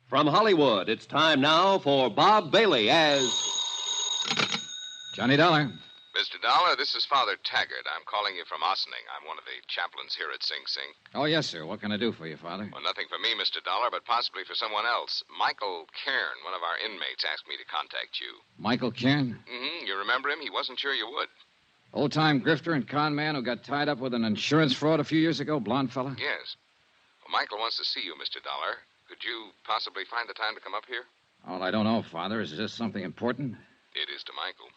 From Hollywood, it's time now for Bob Bailey as... Johnny Dollar. Mr. Dollar, this is Father Taggart. I'm calling you from Ossining. I'm one of the chaplains here at Sing Sing. Oh, yes, sir. What can I do for you, Father? Well, nothing for me, Mr. Dollar, but possibly for someone else. Michael Cairn, one of our inmates, asked me to contact you. Michael Cairn? Mm-hmm. You remember him? He wasn't sure you would. Old-time grifter and con man who got tied up with an insurance fraud a few years ago, blonde fella? Yes. Well, Michael wants to see you, Mr. Dollar. Could you possibly find the time to come up here? Oh, I don't know, Father. Is this something important? It is to Michael.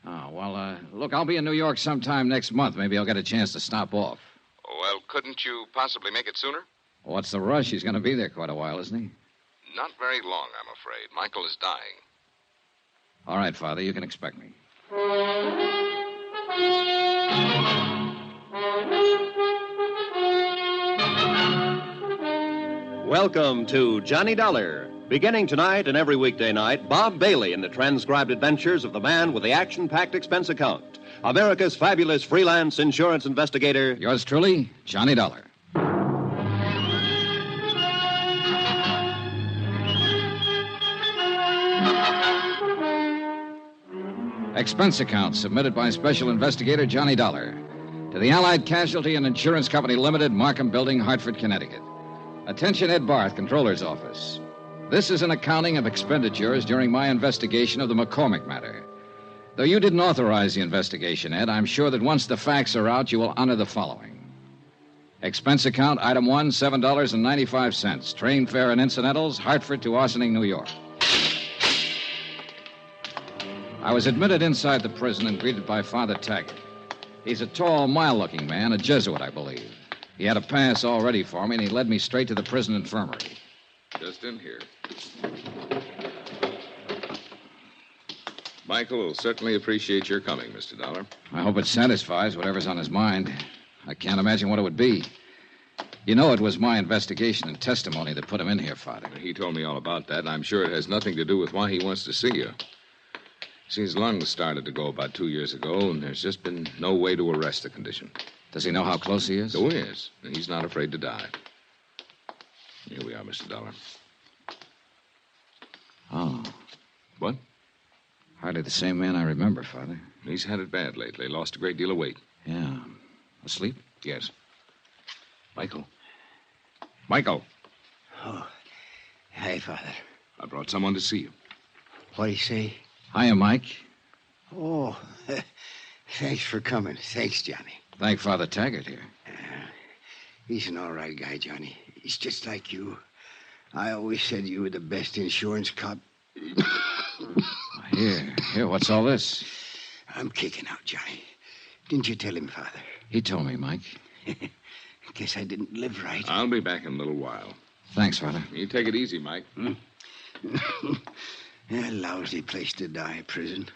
Oh, well, look, I'll be in New York sometime next month. Maybe I'll get a chance to stop off. Well, couldn't you possibly make it sooner? What's the rush? He's going to be there quite a while, isn't he? Not very long, I'm afraid. Michael is dying. All right, Father, you can expect me. Welcome to Johnny Dollar. Beginning tonight and every weekday night, Bob Bailey in the transcribed adventures of the man with the action-packed expense account. America's fabulous freelance insurance investigator. Yours truly, Johnny Dollar. Expense account submitted by Special Investigator Johnny Dollar to the Allied Casualty and Insurance Company Limited, Markham Building, Hartford, Connecticut. Attention, Ed Barth, Controller's Office. This is an accounting of expenditures during my investigation of the McCormick matter. Though you didn't authorize the investigation, Ed, I'm sure that once the facts are out, you will honor the following. Expense account, item 1, $7.95. Train fare and incidentals, Hartford to Ossining, New York. I was admitted inside the prison and greeted by Father Taggart. He's a tall, mild-looking man, a Jesuit, I believe. He had a pass all ready for me, and he led me straight to the prison infirmary. Just in here. Michael will certainly appreciate your coming, Mr. Dollar. I hope it satisfies whatever's on his mind. I can't imagine what it would be. You know it was my investigation and testimony that put him in here, Father. He told me all about that, and I'm sure it has nothing to do with why he wants to see you. See, his lungs started to go about 2 years ago, and there's just been no way to arrest the condition. Does he know how close he is? Oh, he is. And he's not afraid to die. Here we are, Mr. Dollar. Oh. What? Hardly the same man I remember, Father. He's had it bad lately. Lost a great deal of weight. Yeah. Asleep? Yes. Michael. Michael. Oh. Hi, Father. I brought someone to see you. What'd he say? Hiya, Mike. Oh, thanks for coming. Thanks, Johnny. Thank Father Taggart here. He's an all right guy, Johnny. He's just like you. I always said you were the best insurance cop. Here, what's all this? I'm kicking out, Johnny. Didn't you tell him, Father? He told me, Mike. Guess I didn't live right. I'll be back in a little while. Thanks, Father. You take it easy, Mike. A lousy place to die, prison.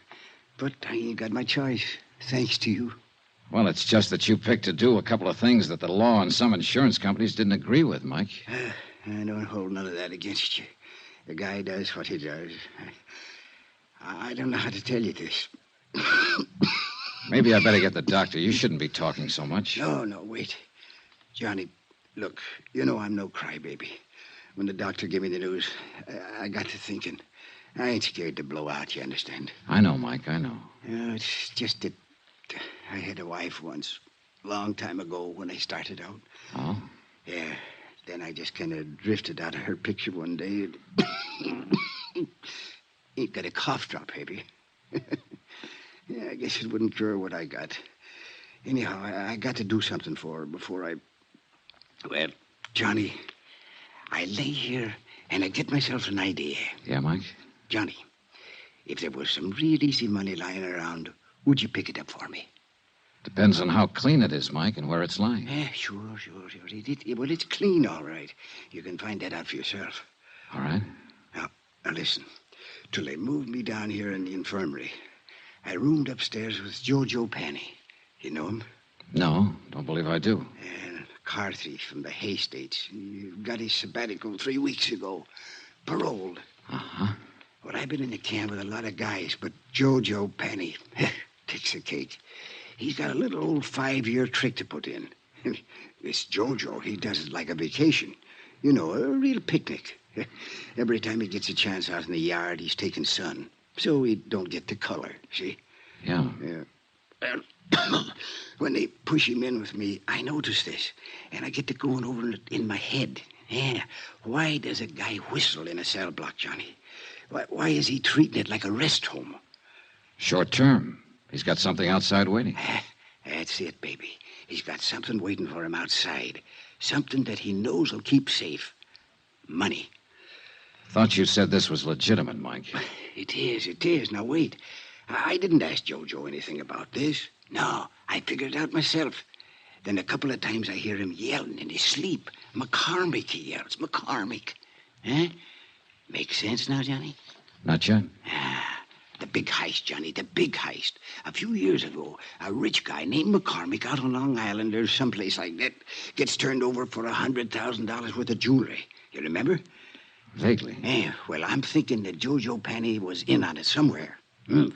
But I ain't got my choice, thanks to you. Well, it's just that you picked to do a couple of things that the law and some insurance companies didn't agree with, Mike. I don't hold none of that against you. The guy does what he does. I don't know how to tell you this. Maybe I better get the doctor. You shouldn't be talking so much. No, wait. Johnny, look, you know I'm no crybaby. When the doctor gave me the news, I got to thinking. I ain't scared to blow out, you understand? I know, Mike, I know. It's just that I had a wife once, a long time ago when I started out. Oh? Yeah, then I just kind of drifted out of her picture one day. Ain't got a cough drop, baby. Yeah, I guess it wouldn't cure what I got. Anyhow, I got to do something for her before I... Well, Johnny, I lay here and I get myself an idea. Yeah, Mike? Johnny, if there was some real easy money lying around, would you pick it up for me? Depends on how clean it is, Mike, and where it's lying. Yeah, sure. Well, it's clean, all right. You can find that out for yourself. All right. Now listen. Till they moved me down here in the infirmary, I roomed upstairs with Jojo Penny. You know him? No, don't believe I do. And a car thief from the Hay States. He got his sabbatical 3 weeks ago. Paroled. Uh-huh. Well, I've been in the camp with a lot of guys, but Jojo Penny takes the cake. He's got a little old 5-year trick to put in. This Jojo, he does it like a vacation. You know, a real picnic. Every time he gets a chance out in the yard, he's taking sun. So he don't get the color, see? Yeah. Yeah. When they push him in with me, I notice this. And I get to going over it in my head. Yeah. Why does a guy whistle in a cell block, Johnny? Why is he treating it like a rest home? Short term. He's got something outside waiting. That's it, baby. He's got something waiting for him outside. Something that he knows will keep safe. Money. Thought you said this was legitimate, Mike. It is. Now, wait. I didn't ask Jojo anything about this. No, I figured it out myself. Then a couple of times I hear him yelling in his sleep. McCormick, he yells. McCormick. Huh? Make sense now, Johnny? Not yet. The big heist, Johnny, the big heist. A few years ago, a rich guy named McCormick out on Long Island or someplace like that gets turned over for $100,000 worth of jewelry. You remember? Vaguely. Yeah, well, I'm thinking that Jojo Penny was in on it somewhere.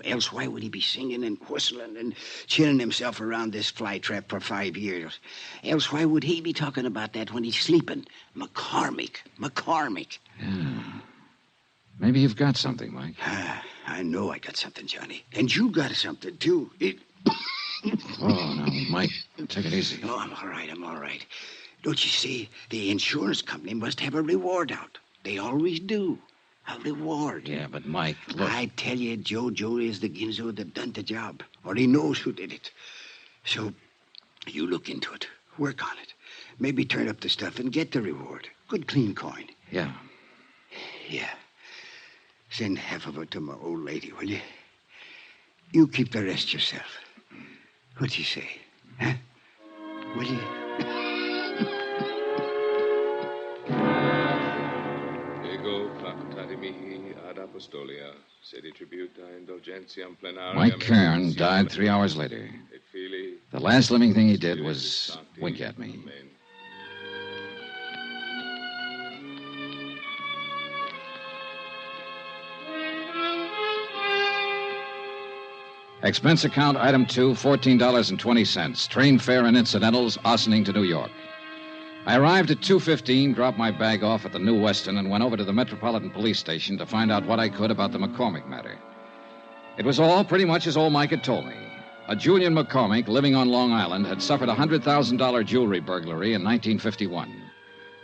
Else why would he be singing and whistling and chilling himself around this flytrap for 5 years? Else why would he be talking about that when he's sleeping? McCormick. Yeah. Maybe you've got something, Mike. I know I got something, Johnny. And you got something, too. Oh, no, Mike, take it easy. Oh, I'm all right. Don't you see? The insurance company must have a reward out. They always do. A reward. Yeah, but Mike, look. I tell you, Jojo is the ginzo that done the job. Or he knows who did it. So, you look into it. Work on it. Maybe turn up the stuff and get the reward. Good clean coin. Yeah. Yeah. Send half of it to my old lady, will you? You keep the rest yourself. What you say? Huh? Will you? Mike Kern died 3 hours later. The last living thing he did was wink at me. Expense account, item 2, $14.20. Train fare and incidentals, Ossining to New York. I arrived at 2:15, dropped my bag off at the New Weston, and went over to the Metropolitan Police Station to find out what I could about the McCormick matter. It was all pretty much as old Mike had told me. A Julian McCormick living on Long Island had suffered a $100,000 jewelry burglary in 1951.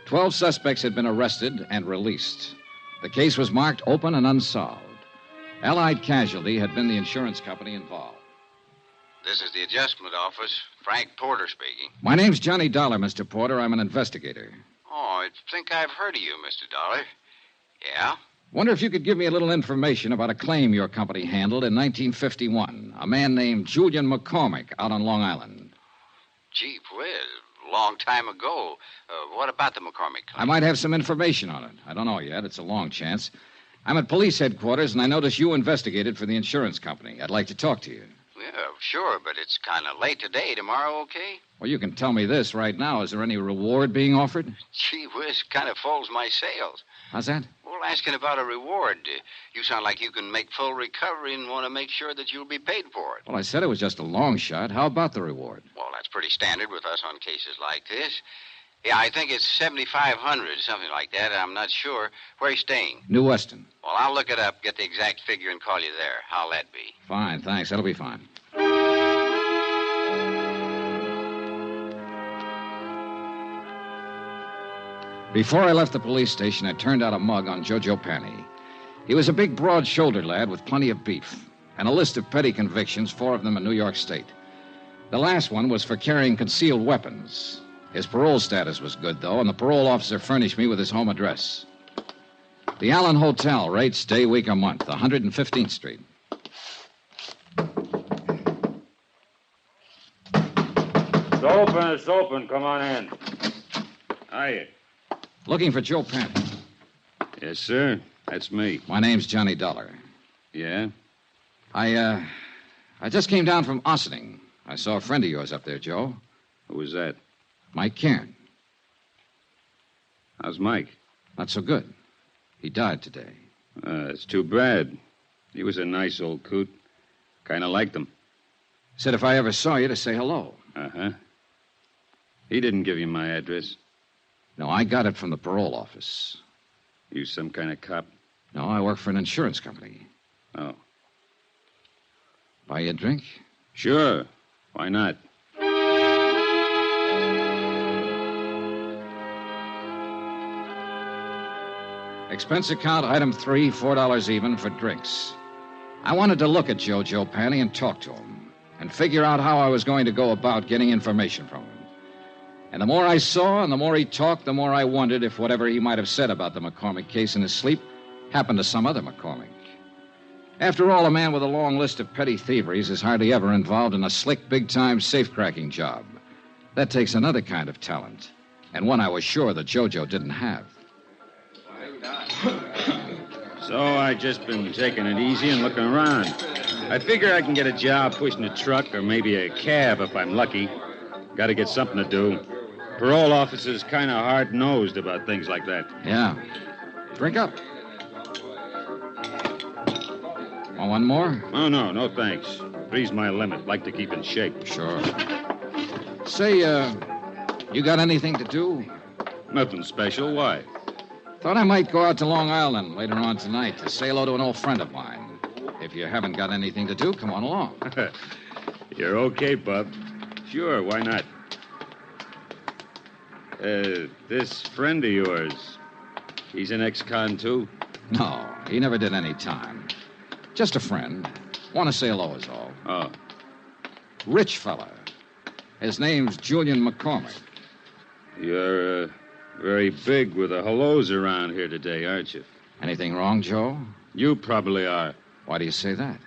12 suspects had been arrested and released. The case was marked open and unsolved. Allied Casualty had been the insurance company involved. This is the adjustment office. Frank Porter speaking. My name's Johnny Dollar, Mr. Porter. I'm an investigator. Oh, I think I've heard of you, Mr. Dollar. Yeah? Wonder if you could give me a little information about a claim your company handled in 1951. A man named Julian McCormick out on Long Island. Gee whiz, long time ago. What about the McCormick claim? I might have some information on it. I don't know yet. It's a long chance. I'm at police headquarters, and I notice you investigated for the insurance company. I'd like to talk to you. Yeah, sure, but it's kind of late today. Tomorrow, okay? Well, you can tell me this right now. Is there any reward being offered? Gee whiz, kind of folds my sails. How's that? Well, asking about a reward. You sound like you can make full recovery and want to make sure that you'll be paid for it. Well, I said it was just a long shot. How about the reward? Well, that's pretty standard with us on cases like this. Yeah, I think it's $7,500, something like that. I'm not sure. Where are you staying? New Weston. Well, I'll look it up, get the exact figure, and call you there. How'll that be? Fine, thanks. That'll be fine. Before I left the police station, I turned out a mug on Jojo Penny. He was a big, broad-shouldered lad with plenty of beef, and a list of petty convictions, 4 of them in New York State. The last one was for carrying concealed weapons. His parole status was good, though, and the parole officer furnished me with his home address. The Allen Hotel, rates day, week, or month, 115th Street. It's open. Come on in. Hiya. Looking for Joe Penny. Yes, sir. That's me. My name's Johnny Dollar. Yeah? I just came down from Ossining. I saw a friend of yours up there, Joe. Who was that? Mike Cairn. How's Mike? Not so good. He died today. It's too bad. He was a nice old coot. Kind of liked him. Said if I ever saw you to say hello. Uh-huh. He didn't give you my address. No, I got it from the parole office. You some kind of cop? No, I work for an insurance company. Oh. Buy you a drink? Sure. Why not? Expense account, item 3, $4 even for drinks. I wanted to look at Jojo Panny and talk to him and figure out how I was going to go about getting information from him. And the more I saw and the more he talked, the more I wondered if whatever he might have said about the McCormick case in his sleep happened to some other McCormick. After all, a man with a long list of petty thieveries is hardly ever involved in a slick, big-time safe-cracking job. That takes another kind of talent, and one I was sure that Jojo didn't have. So I just been taking it easy and looking around. I figure I can get a job pushing a truck or maybe a cab if I'm lucky. Got to get something to do. Parole officers kind of hard-nosed about things like that. Yeah. Drink up. Want one more? Oh, no thanks. 3's my limit. Like to keep in shape. Sure. Say, you got anything to do? Nothing special. Why? Thought I might go out to Long Island later on tonight to say hello to an old friend of mine. If you haven't got anything to do, come on along. You're okay, Bub. Sure, why not? This friend of yours, he's an ex-con, too? No, he never did any time. Just a friend. Want to say hello is all. Oh. Rich fella. His name's Julian McCormick. You're very big with the hellos around here today, aren't you? Anything wrong, Joe? You probably are. Why do you say that?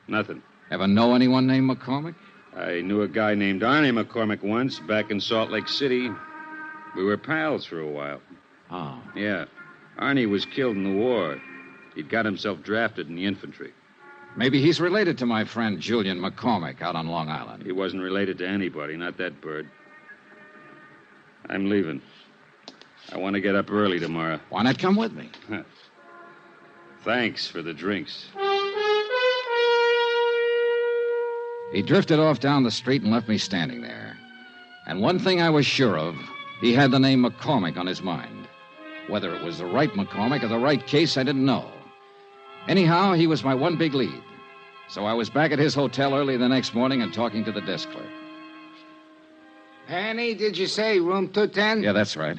Nothing. Ever know anyone named McCormick? I knew a guy named Arnie McCormick once back in Salt Lake City. We were pals for a while. Oh. Yeah. Arnie was killed in the war. He'd got himself drafted in the infantry. Maybe he's related to my friend Julian McCormick out on Long Island. He wasn't related to anybody, not that bird. I'm leaving. I want to get up early tomorrow. Why not come with me? Thanks for the drinks. He drifted off down the street and left me standing there. And one thing I was sure of, he had the name McCormick on his mind. Whether it was the right McCormick or the right case, I didn't know. Anyhow, he was my one big lead. So I was back at his hotel early the next morning and talking to the desk clerk. Penny, did you say room 210? Yeah, that's right.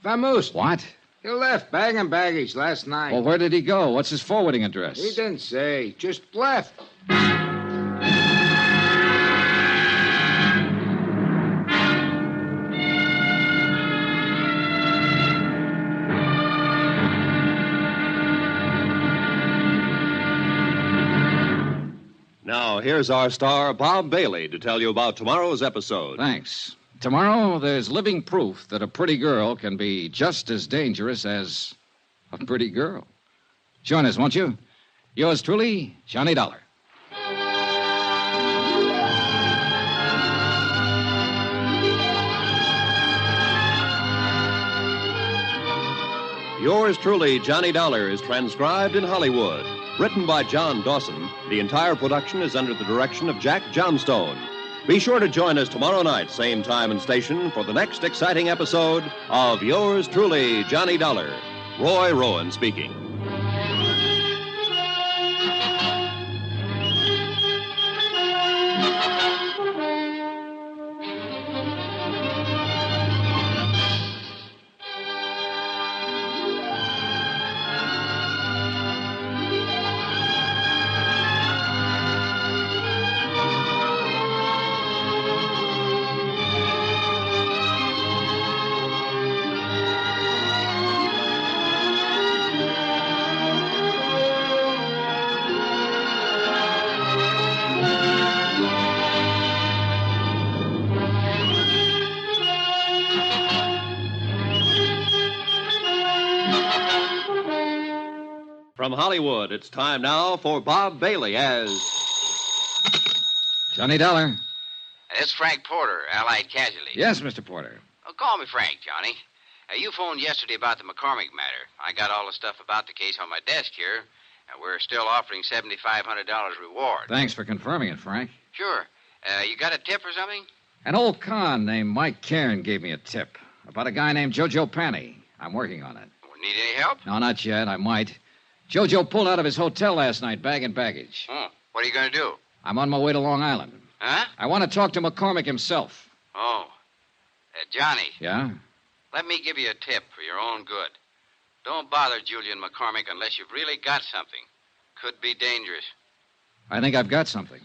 Vamoose. What? He left bag and baggage last night. Well, where did he go? What's his forwarding address? He didn't say. Just left. Now, here's our star, Bob Bailey, to tell you about tomorrow's episode. Thanks. Tomorrow, there's living proof that a pretty girl can be just as dangerous as a pretty girl. Join us, won't you? Yours truly, Johnny Dollar. Yours truly, Johnny Dollar, is transcribed in Hollywood. Written by John Dawson, the entire production is under the direction of Jack Johnstone. Be sure to join us tomorrow night, same time and station, for the next exciting episode of Yours truly, Johnny Dollar. Roy Rowan speaking. From Hollywood, it's time now for Bob Bailey as... Johnny Dollar. It's Frank Porter, Allied Casualty. Yes, Mr. Porter. Oh, call me Frank, Johnny. You phoned yesterday about the McCormick matter. I got all the stuff about the case on my desk here, and we're still offering $7,500 reward. Thanks for confirming it, Frank. Sure. You got a tip or something? An old con named Mike Cairn gave me a tip about a guy named Jojo Panny. I'm working on it. Well, Need any help? No, not yet. I might. Jojo pulled out of his hotel last night, bag and baggage. Oh, what are you going to do? I'm on my way to Long Island. Huh? I want to talk to McCormick himself. Oh. Johnny, Yeah? let me give you a tip for your own good. Don't bother Julian McCormick unless you've really got something. Could be dangerous. I think I've got something.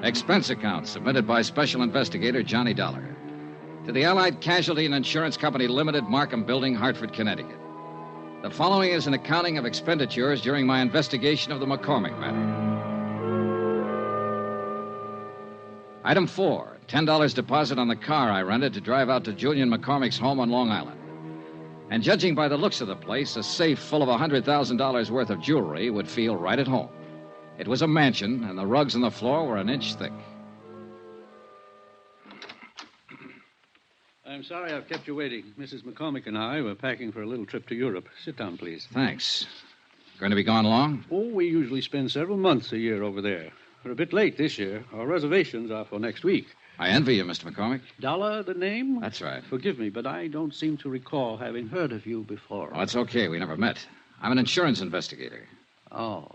Expense account submitted by Special Investigator Johnny Dollar to the Allied Casualty and Insurance Company Limited, Markham Building, Hartford, Connecticut. The following is an accounting of expenditures during my investigation of the McCormick matter. Item 4, $10 deposit on the car I rented to drive out to Julian McCormick's home on Long Island. And judging by the looks of the place, a safe full of $100,000 worth of jewelry would feel right at home. It was a mansion, and the rugs on the floor were an inch thick. I'm sorry I've kept you waiting. Mrs. McCormick and I were packing for a little trip to Europe. Sit down, please. Thanks. Going to be gone long? Oh, we usually spend several months a year over there. We're a bit late this year. Our reservations are for next week. I envy you, Mr. McCormick. Dollar, the name? That's right. Forgive me, but I don't seem to recall having heard of you before. Oh, it's okay. We never met. I'm an insurance investigator. Oh,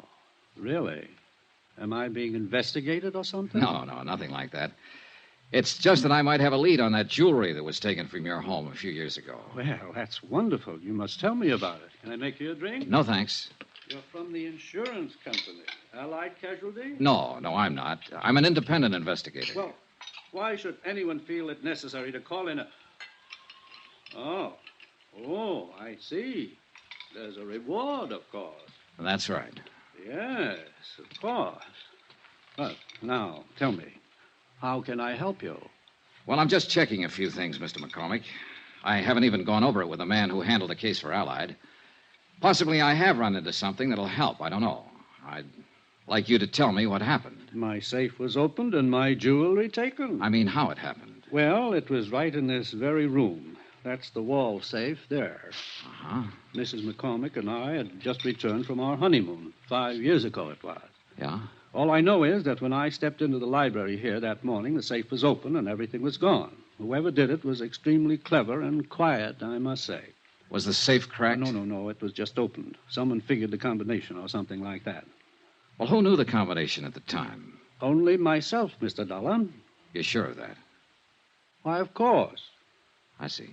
really? Am I being investigated or something? No, nothing like that. It's just that I might have a lead on that jewelry that was taken from your home a few years ago. Well, that's wonderful. You must tell me about it. Can I make you a drink? No, thanks. You're from the insurance company. Allied Casualty? No, I'm not. I'm an independent investigator. Well, why should anyone feel it necessary to call in a... Oh, I see. There's a reward, of course. That's right. Yes, of course. But now, tell me, how can I help you? Well, I'm just checking a few things, Mr. McCormick. I haven't even gone over it with the man who handled the case for Allied. Possibly I have run into something that'll help. I don't know. I'd like you to tell me what happened. My safe was opened and my jewelry taken. I mean, how it happened. Well, it was right in this very room. That's the wall safe there. Uh-huh. Mrs. McCormick and I had just returned from our honeymoon. 5 years ago it was. Yeah? All I know is that when I stepped into the library here that morning, the safe was open and everything was gone. Whoever did it was extremely clever and quiet, I must say. Was the safe cracked? No. It was just opened. Someone figured the combination or something like that. Well, who knew the combination at the time? Only myself, Mr. Dollar. You're sure of that? Why, of course. I see.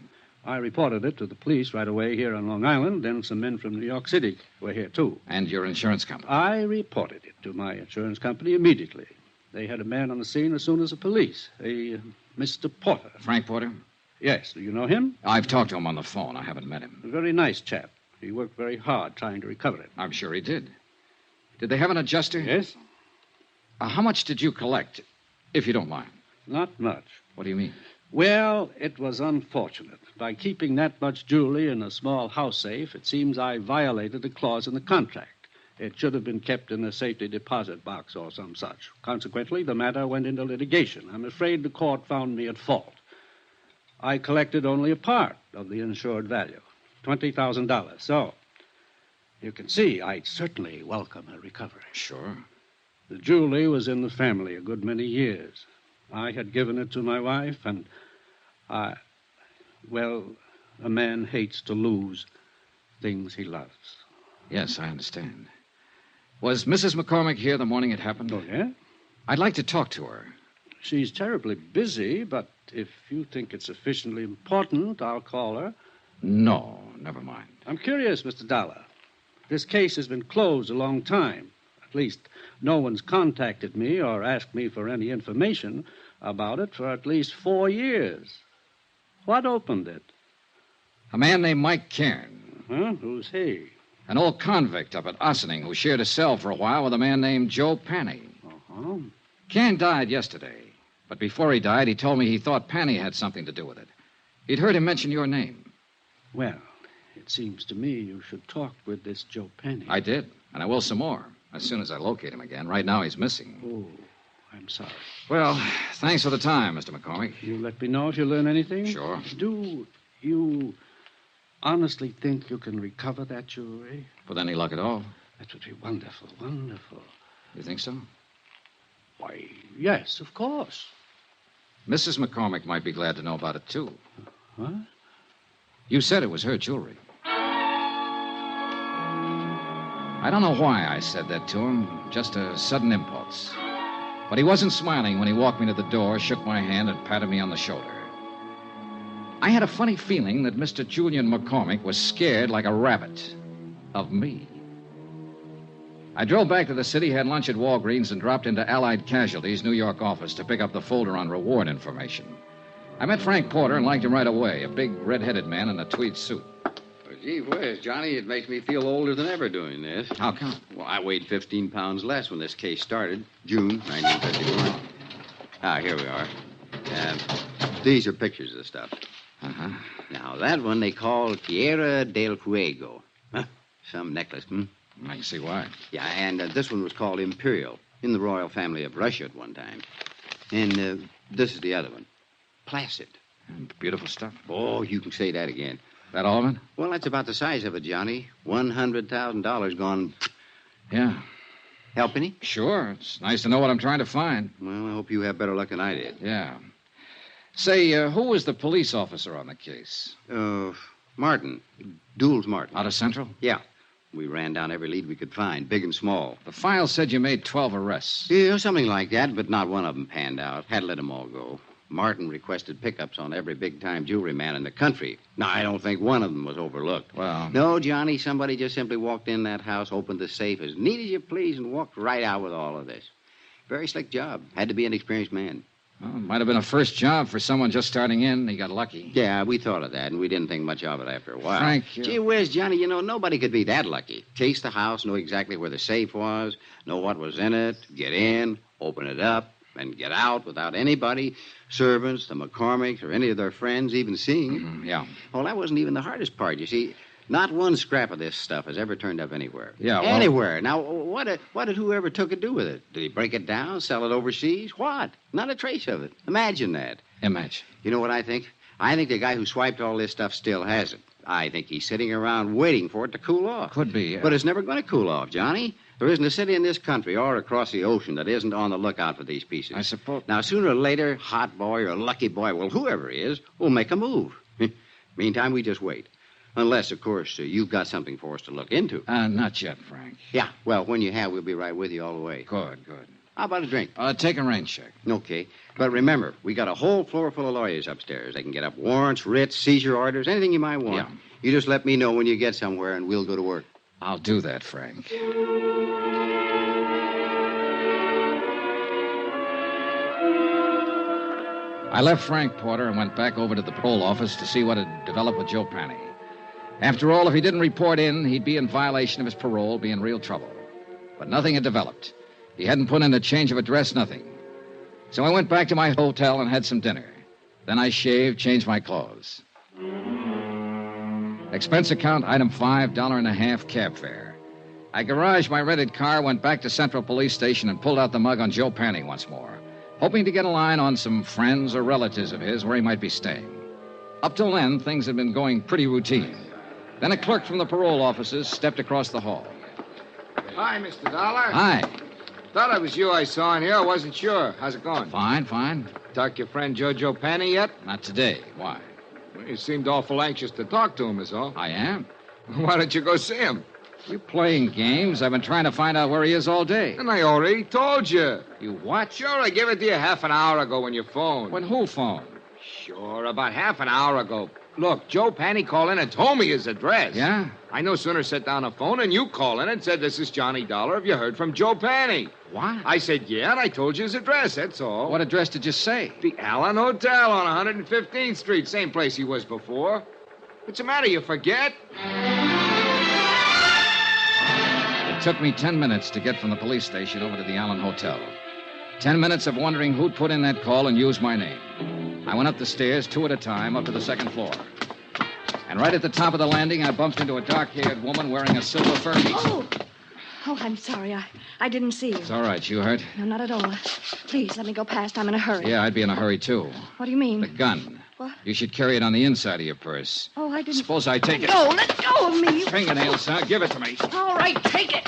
I reported it to the police right away here on Long Island. Then some men from New York City were here, too. And your insurance company? I reported it to my insurance company immediately. They had a man on the scene as soon as the police, a Mr. Porter. Frank Porter? Yes. Do you know him? I've talked to him on the phone. I haven't met him. A very nice chap. He worked very hard trying to recover it. I'm sure he did. Did they have an adjuster? Yes? How much did you collect, if you don't mind? Not much. What do you mean? Well, it was unfortunate. By keeping that much jewelry in a small house safe, it seems I violated a clause in the contract. It should have been kept in a safety deposit box or some such. Consequently, the matter went into litigation. I'm afraid the court found me at fault. I collected only a part of the insured value, $20,000. So, you can see I'd certainly welcome a recovery. Sure. The jewelry was in the family a good many years. I had given it to my wife, and a man hates to lose things he loves. Yes, I understand. Was Mrs. McCormick here the morning it happened? Oh, yeah? I'd like to talk to her. She's terribly busy, but if you think it's sufficiently important, I'll call her. No, never mind. I'm curious, Mr. Dollar. This case has been closed a long time. At least no one's contacted me or asked me for any information about it for at least 4 years. What opened it? A man named Mike Cairn. Huh? Who's he? An old convict up at Ossining who shared a cell for a while with a man named Joe Panny. Uh-huh. Cairn died yesterday, but before he died, he told me he thought Panny had something to do with it. He'd heard him mention your name. Well, it seems to me you should talk with this Joe Panny. I did, and I will some more, as soon as I locate him again. Right now, he's missing. Oh, I'm sorry. Well, thanks for the time, Mr. McCormick. You let me know if you learn anything? Sure. Do you honestly think you can recover that jewelry? With any luck at all. That would be wonderful, wonderful. You think so? Why, yes, of course. Mrs. McCormick might be glad to know about it, too. Huh? You said it was her jewelry. I don't know why I said that to him, just a sudden impulse. But he wasn't smiling when he walked me to the door, shook my hand, and patted me on the shoulder. I had a funny feeling that Mr. Julian McCormick was scared like a rabbit of me. I drove back to the city, had lunch at Walgreens, and dropped into Allied Casualty's New York office to pick up the folder on reward information. I met Frank Porter and liked him right away, a big, red-headed man in a tweed suit. Well, gee whiz, Johnny, it makes me feel older than ever doing this. How come? Well, I weighed 15 pounds less when this case started, June 1951. Here we are. These are pictures of the stuff. Uh-huh. Now, that one they call Tierra del Fuego. Huh? Some necklace, I can see why. Yeah, and this one was called Imperial, in the royal family of Russia at one time. And this is the other one, Placid. Beautiful stuff. Oh, you can say that again. That all of it? Well, that's about the size of it, Johnny. $100,000 gone. Yeah. Help any? Sure. It's nice to know what I'm trying to find. Well, I hope you have better luck than I did. Yeah. Say, who was the police officer on the case? Martin. Dools Martin. Out of Central? Yeah. We ran down every lead we could find, big and small. The file said you made 12 arrests. Yeah, something like that, but not one of them panned out. Had to let them all go. Martin requested pickups on every big-time jewelry man in the country. Now, I don't think one of them was overlooked. Well... No, Johnny, somebody just simply walked in that house, opened the safe as neat as you please, and walked right out with all of this. Very slick job. Had to be an experienced man. Well, it might have been a first job for someone just starting in. He got lucky. Yeah, we thought of that, and we didn't think much of it after a while. Frank, Gee whiz, Johnny, nobody could be that lucky. Case the house, know exactly where the safe was, know what was in it, get in, open it up, and get out without anybody, servants, the McCormicks, or any of their friends even seeing it. Mm-hmm, yeah. Well, that wasn't even the hardest part, you see. Not one scrap of this stuff has ever turned up anywhere. Yeah, well... Anywhere. Now, what did whoever took it do with it? Did he break it down, sell it overseas? What? Not a trace of it. Imagine that. Imagine. You know what I think? I think the guy who swiped all this stuff still has it. I think he's sitting around waiting for it to cool off. Could be. But it's never going to cool off, Johnny. There isn't a city in this country or across the ocean that isn't on the lookout for these pieces. I suppose. Now, sooner or later, Hot Boy or Lucky Boy, well, whoever he is, will make a move. Meantime, we just wait. Unless, of course, you've got something for us to look into. Not yet, Frank. Yeah, well, when you have, we'll be right with you all the way. Good. How about a drink? Take a rain check. Okay. But remember, we got a whole floor full of lawyers upstairs. They can get up warrants, writs, seizure orders, anything you might want. Yeah. You just let me know when you get somewhere, and we'll go to work. I'll do that, Frank. I left Frank Porter and went back over to the parole office to see what had developed with Joe Panny. After all, if he didn't report in, he'd be in violation of his parole, be in real trouble. But nothing had developed. He hadn't put in a change of address, nothing. So I went back to my hotel and had some dinner. Then I shaved, changed my clothes. Expense account, item 5, $1.50 cab fare. I garaged my rented car, went back to Central Police Station, and pulled out the mug on Joe Panny once more, hoping to get a line on some friends or relatives of his where he might be staying. Up till then, things had been going pretty routine. Then a clerk from the parole offices stepped across the hall. Hi, Mr. Dollar. Hi. Thought it was you I saw in here. I wasn't sure. How's it going? Fine. Talk to your friend Jojo Panny yet? Not today. Why? Well, you seemed awful anxious to talk to him, is all. I am. Why don't you go see him? You playing games? I've been trying to find out where he is all day. And I already told you. You what? Sure, I gave it to you half an hour ago when you phoned. When who phoned? Sure, about half an hour ago. Look, Joe Panny called in and told me his address. Yeah? I no sooner set down a phone and you call in and said, "This is Johnny Dollar. Have you heard from Joe Panny?" What? I said, yeah, and I told you his address, that's all. What address did you say? The Allen Hotel on 115th Street, same place he was before. What's the matter, you forget? It took me 10 minutes to get from the police station over to the Allen Hotel. 10 minutes of wondering who'd put in that call and used my name. I went up the stairs, 2 at a time, up to the second floor. And right at the top of the landing, I bumped into a dark-haired woman wearing a silver fur piece. Oh, I'm sorry. I didn't see you. It's all right. You hurt? No, not at all. Please, let me go past. I'm in a hurry. Yeah, I'd be in a hurry, too. What do you mean? The gun. What? You should carry it on the inside of your purse. Oh, I didn't... Suppose I take it. No, let go of me. Fingernails, son. Give it to me. All right, take it.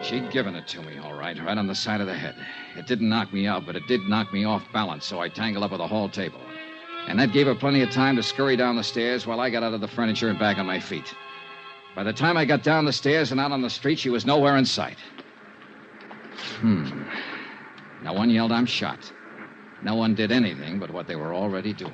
She'd given it to me, all right on the side of the head. It didn't knock me out, but it did knock me off balance, so I tangled up with the hall table. And that gave her plenty of time to scurry down the stairs while I got out of the furniture and back on my feet. By the time I got down the stairs and out on the street, she was nowhere in sight. No one yelled, "I'm shot." No one did anything but what they were already doing.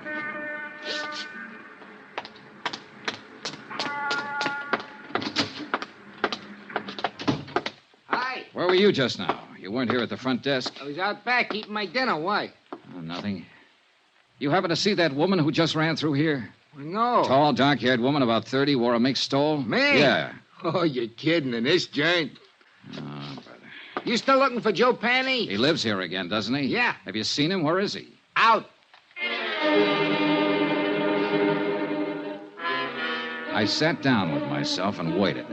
Hi. Where were you just now? You weren't here at the front desk? I was out back eating my dinner. Why? Oh, nothing. You happen to see that woman who just ran through here? No. Tall, dark-haired woman, about 30, wore a mixed stole? Me? Yeah. Oh, you're kidding in this joint. Oh, brother. You still looking for Joe Panny? He lives here again, doesn't he? Yeah. Have you seen him? Where is he? Out. I sat down with myself and waited.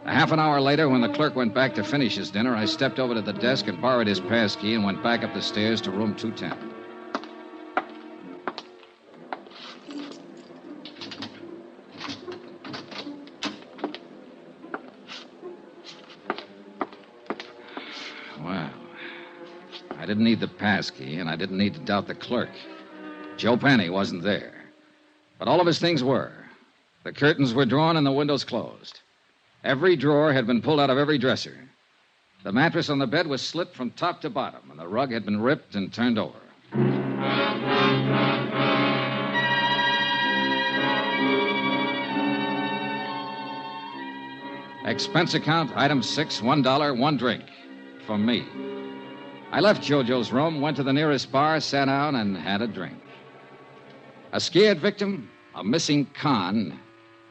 A half an hour later, when the clerk went back to finish his dinner, I stepped over to the desk and borrowed his passkey and went back up the stairs to room 210. Well, I didn't need the passkey, and I didn't need to doubt the clerk. Joe Panny wasn't there. But all of his things were. The curtains were drawn and the windows closed. Every drawer had been pulled out of every dresser. The mattress on the bed was slit from top to bottom, and the rug had been ripped and turned over. Expense account, item 6, $1, 1 drink. For me. I left Jojo's room, went to the nearest bar, sat down, and had a drink. A scared victim, a missing con,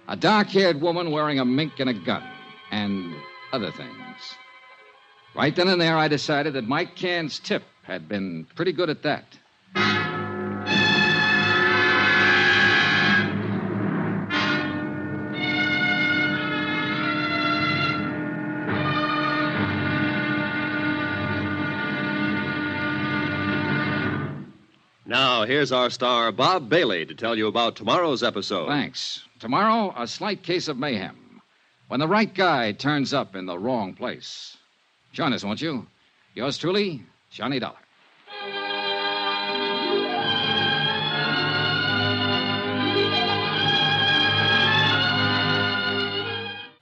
a dark-haired woman wearing a mink and a gun, and other things. Right then and there, I decided that Mike Cairns' tip had been pretty good at that. Now, here's our star, Bob Bailey, to tell you about tomorrow's episode. Thanks. Tomorrow, a slight case of mayhem. When the right guy turns up in the wrong place. Join us, won't you? Yours truly, Johnny Dollar.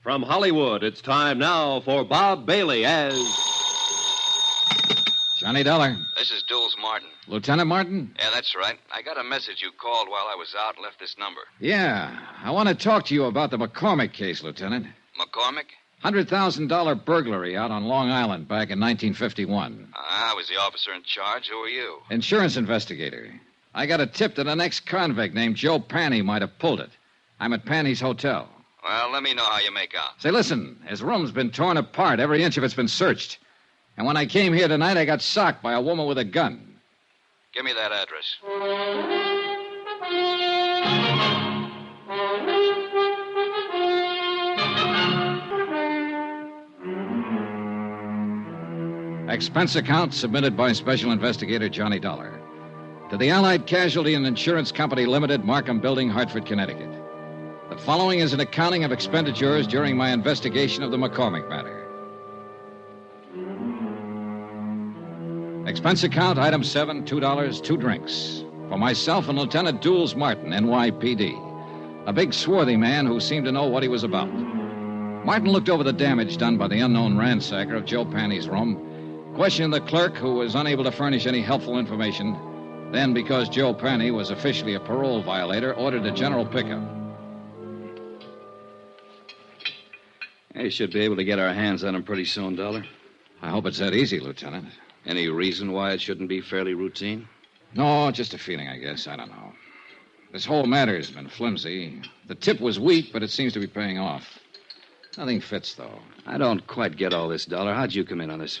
From Hollywood, it's time now for Bob Bailey as... Johnny Dollar. This is Duels Martin. Lieutenant Martin? Yeah, that's right. I got a message you called while I was out and left this number. Yeah. I want to talk to you about the McCormick case, Lieutenant. McCormick? $100,000 burglary out on Long Island back in 1951. I was the officer in charge. Who are you? Insurance investigator. I got a tip that an ex-convict named Joe Panny might have pulled it. I'm at Panny's hotel. Well, let me know how you make out. Say, listen, his room's been torn apart. Every inch of it's been searched. And when I came here tonight, I got socked by a woman with a gun. Give me that address. Expense account submitted by Special Investigator Johnny Dollar. To the Allied Casualty and Insurance Company Limited, Markham Building, Hartford, Connecticut. The following is an accounting of expenditures during my investigation of the McCormick matter. Expense account, item 7, $2, 2 drinks. For myself and Lieutenant Duels Martin, NYPD. A big, swarthy man who seemed to know what he was about. Martin looked over the damage done by the unknown ransacker of Joe Panny's room, questioned the clerk, who was unable to furnish any helpful information. Then, because Joe Panny was officially a parole violator, ordered a general pickup. We should be able to get our hands on him pretty soon, Dollar. I hope it's that easy, Lieutenant. Any reason why it shouldn't be fairly routine? No, just a feeling, I guess. I don't know. This whole matter's been flimsy. The tip was weak, but it seems to be paying off. Nothing fits, though. I don't quite get all this, Dollar. How'd you come in on this?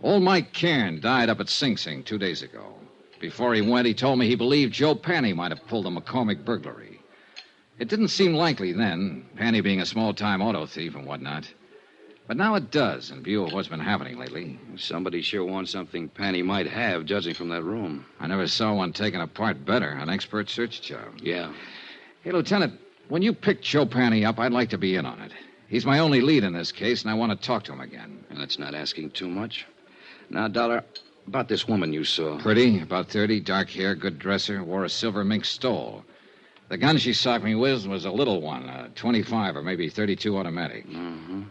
Old Mike Cairn died up at Sing Sing 2 days ago. Before he went, he told me he believed Joe Panny might have pulled the McCormick burglary. It didn't seem likely then, Panny being a small-time auto thief and whatnot. But now it does, in view of what's been happening lately. Somebody sure wants something Panny might have, judging from that room. I never saw one taken apart better. An expert search job. Yeah. Hey, Lieutenant, when you picked Joe Panny up, I'd like to be in on it. He's my only lead in this case, and I want to talk to him again. And that's not asking too much. Now, Dollar, about this woman you saw. Pretty, about 30, dark hair, good dresser, wore a silver mink stole. The gun she socked me with was a little one, a 25 or maybe 32 automatic. Mm-hmm.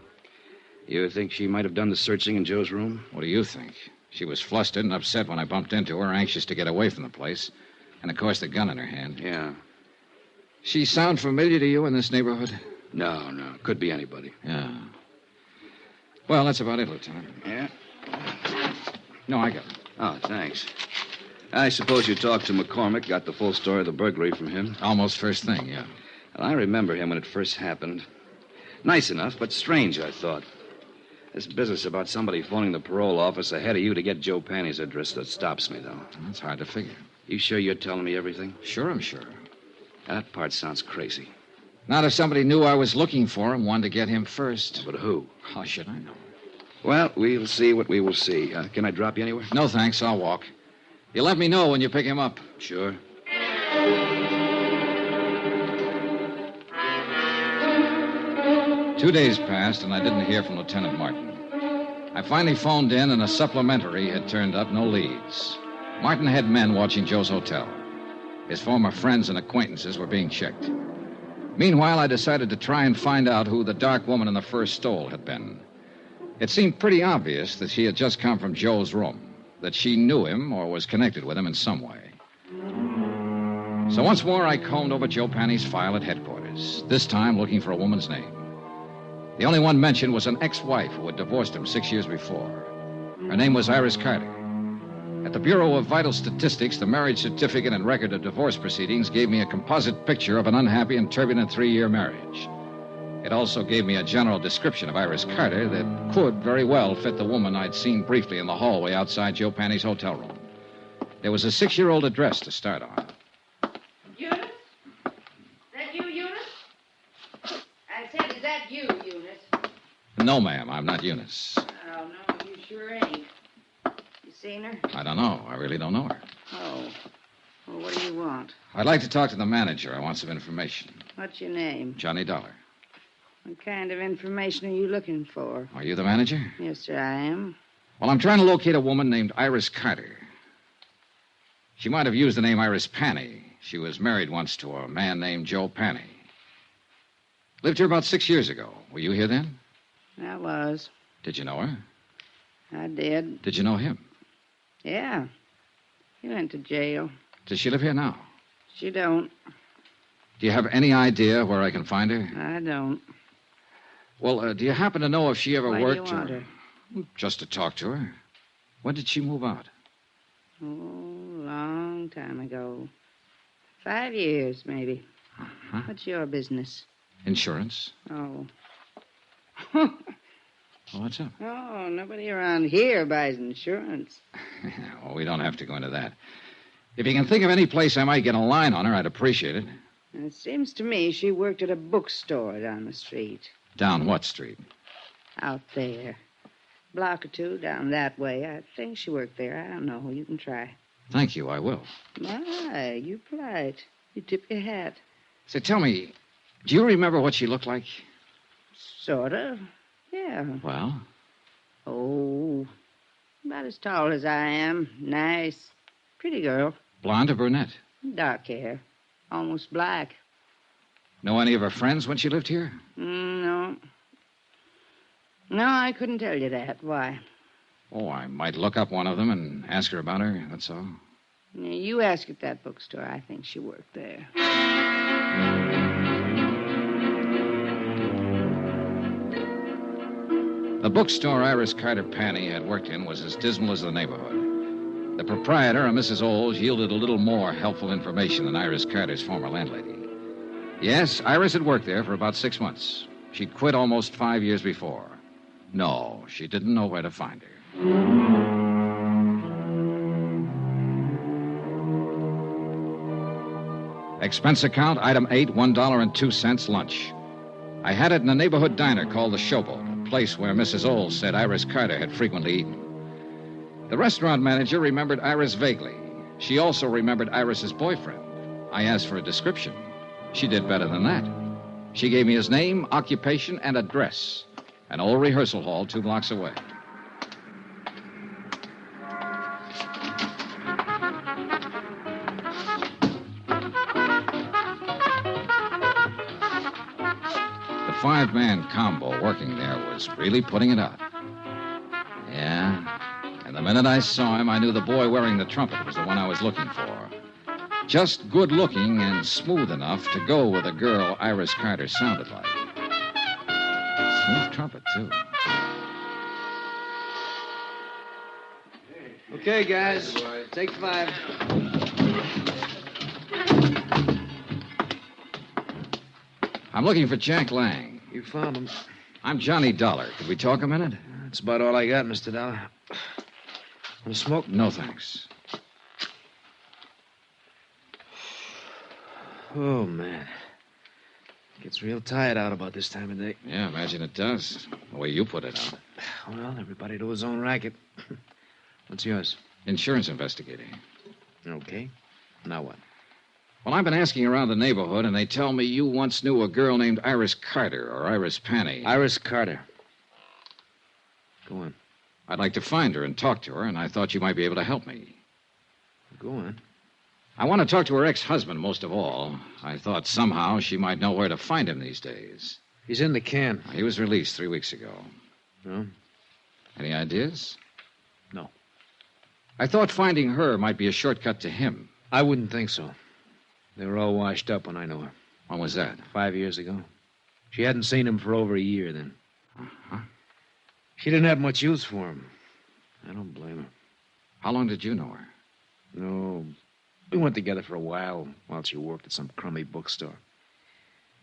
You think she might have done the searching in Joe's room? What do you think? She was flustered and upset when I bumped into her, anxious to get away from the place. And, of course, the gun in her hand. Yeah. She sound familiar to you in this neighborhood? No. Could be anybody. Yeah. Well, that's about it, Lieutenant. Yeah? No, I got it. Oh, thanks. I suppose you talked to McCormick, got the full story of the burglary from him? Almost first thing, yeah. Well, I remember him when it first happened. Nice enough, but strange, I thought. This business about somebody phoning the parole office ahead of you to get Joe Panny's address that stops me, though. That's hard to figure. You sure you're telling me everything? Sure, I'm sure. That part sounds crazy. Not if somebody knew I was looking for him, wanted to get him first. But who? How should I know? Well, we'll see what we will see. Can I drop you anywhere? No, thanks. I'll walk. You let me know when you pick him up. Sure. 2 days passed, and I didn't hear from Lieutenant Martin. I finally phoned in, and a supplementary had turned up, no leads. Martin had men watching Joe's hotel. His former friends and acquaintances were being checked. Meanwhile, I decided to try and find out who the dark woman in the first stole had been. It seemed pretty obvious that she had just come from Joe's room, that she knew him or was connected with him in some way. So once more, I combed over Joe Panny's file at headquarters, this time looking for a woman's name. The only one mentioned was an ex-wife who had divorced him 6 years before. Her name was Iris Carter. At the Bureau of Vital Statistics, the marriage certificate and record of divorce proceedings gave me a composite picture of an unhappy and turbulent 3-year marriage. It also gave me a general description of Iris Carter that could very well fit the woman I'd seen briefly in the hallway outside Joe Panny's hotel room. There was a 6-year-old address to start on. Eunice? Is that you, Eunice? I said, is that you, Eunice? No, ma'am, I'm not Eunice. Oh, no, you sure ain't. You seen her? I don't know. I really don't know her. Oh. Well, what do you want? I'd like to talk to the manager. I want some information. What's your name? Johnny Dollar. What kind of information are you looking for? Are you the manager? Yes, sir, I am. Well, I'm trying to locate a woman named Iris Carter. She might have used the name Iris Panny. She was married once to a man named Joe Panny. Lived here about 6 years ago. Were you here then? I was. Did you know her? I did. Did you know him? Yeah. He went to jail. Does she live here now? She don't. Do you have any idea where I can find her? I don't. Well, do you happen to know if she ever Why worked do you want her? Just to talk to her. When did she move out? Oh, long time ago. 5 years, maybe. Uh-huh. What's your business? Insurance. Oh. Well, what's up? Oh, nobody around here buys insurance. Well, we don't have to go into that. If you can think of any place I might get a line on her, I'd appreciate it. It seems to me she worked at a bookstore down the street. Down what street? Out there. Block or two down that way. I think she worked there. I don't know. You can try. Thank you, I will. My, you polite. You tip your hat. Say, tell me, do you remember what she looked like? Sort of. Yeah. Well? Oh, about as tall as I am. Nice. Pretty girl. Blonde or brunette? Dark hair. Almost black. Know any of her friends when she lived here? No. No, I couldn't tell you that. Why? Oh, I might look up one of them and ask her about her, that's all. You ask at that bookstore. I think she worked there. The bookstore Iris Carter Panny had worked in was as dismal as the neighborhood. The proprietor, a Mrs. Oles, yielded a little more helpful information than Iris Carter's former landlady. Yes, Iris had worked there for about 6 months. She'd quit almost 5 years before. No, she didn't know where to find her. Expense account, item 8, $1.02 lunch. I had it in a neighborhood diner called the Showboat, a place where Mrs. Oles said Iris Carter had frequently eaten. The restaurant manager remembered Iris vaguely. She also remembered Iris's boyfriend. I asked for a description. She did better than that. She gave me his name, occupation, and address. An old rehearsal hall 2 blocks away. The 5-man combo working there was really putting it out. Yeah, and the minute I saw him, I knew the boy wearing the trumpet was the one I was looking for. Just good-looking and smooth enough to go with a girl Iris Carter sounded like. Smooth trumpet, too. Okay, guys. Take 5. I'm looking for Jack Lang. You found him. I'm Johnny Dollar. Could we talk a minute? That's about all I got, Mr. Dollar. Want to smoke? No, thanks. Oh, man. Gets real tired out about this time of day. Yeah, imagine it does. The way you put it out. Well, everybody to his own racket. What's yours? Insurance investigator. Okay. Now what? Well, I've been asking around the neighborhood, and they tell me you once knew a girl named Iris Carter, or Iris Panny. Iris Carter. Go on. I'd like to find her and talk to her, and I thought you might be able to help me. Go on. I want to talk to her ex-husband most of all. I thought somehow she might know where to find him these days. He's in the can. He was released 3 weeks ago. No? Any ideas? No. I thought finding her might be a shortcut to him. I wouldn't think so. They were all washed up when I knew her. When was that? 5 years ago. She hadn't seen him for over a year then. Uh-huh. She didn't have much use for him. I don't blame her. How long did you know her? No, we went together for a while she worked at some crummy bookstore.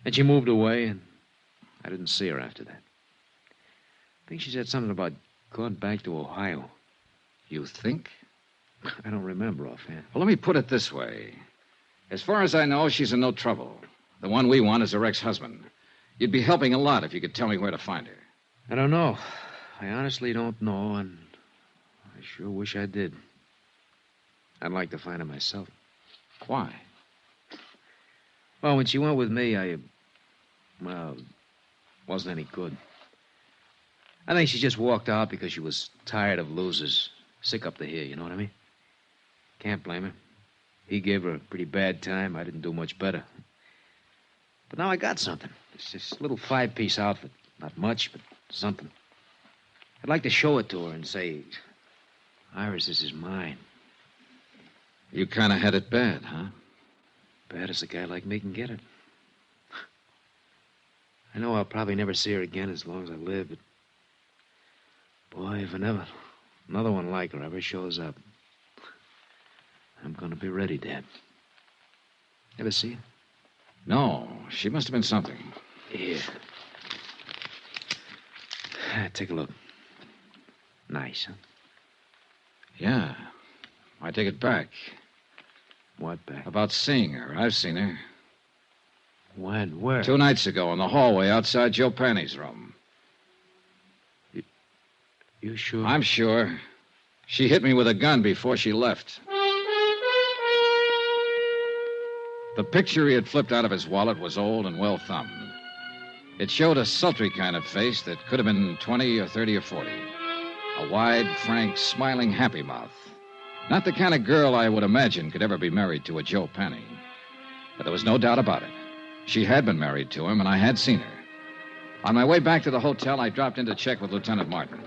Then she moved away, and I didn't see her after that. I think she said something about going back to Ohio. You think? I don't remember offhand. Well, let me put it this way. As far as I know, she's in no trouble. The one we want is her ex-husband. You'd be helping a lot if you could tell me where to find her. I don't know. I honestly don't know, and I sure wish I did. I'd like to find her myself. Why? Well, when she went with me, wasn't any good. I think she just walked out because she was tired of losers. Sick up to here, you know what I mean? Can't blame her. He gave her a pretty bad time. I didn't do much better. But now I got something. It's this little 5-piece outfit. Not much, but something. I'd like to show it to her and say, Iris, this is mine. You kind of had it bad, huh? Bad as a guy like me can get it. I know I'll probably never see her again as long as I live, but... boy, if another one like her ever shows up, I'm going to be ready, Dad. Ever see her? No, she must have been something. Here. Take a look. Nice, huh? Yeah. I take it back. What back? About seeing her. I've seen her. When? Where? 2 nights ago in the hallway outside Joe Panny's room. You sure? I'm sure. She hit me with a gun before she left. The picture he had flipped out of his wallet was old and well thumbed. It showed a sultry kind of face that could have been 20 or 30 or 40. A wide, frank, smiling, happy mouth. Not the kind of girl I would imagine could ever be married to a Joe Panny. But there was no doubt about it. She had been married to him, and I had seen her. On my way back to the hotel, I dropped in to check with Lieutenant Martin.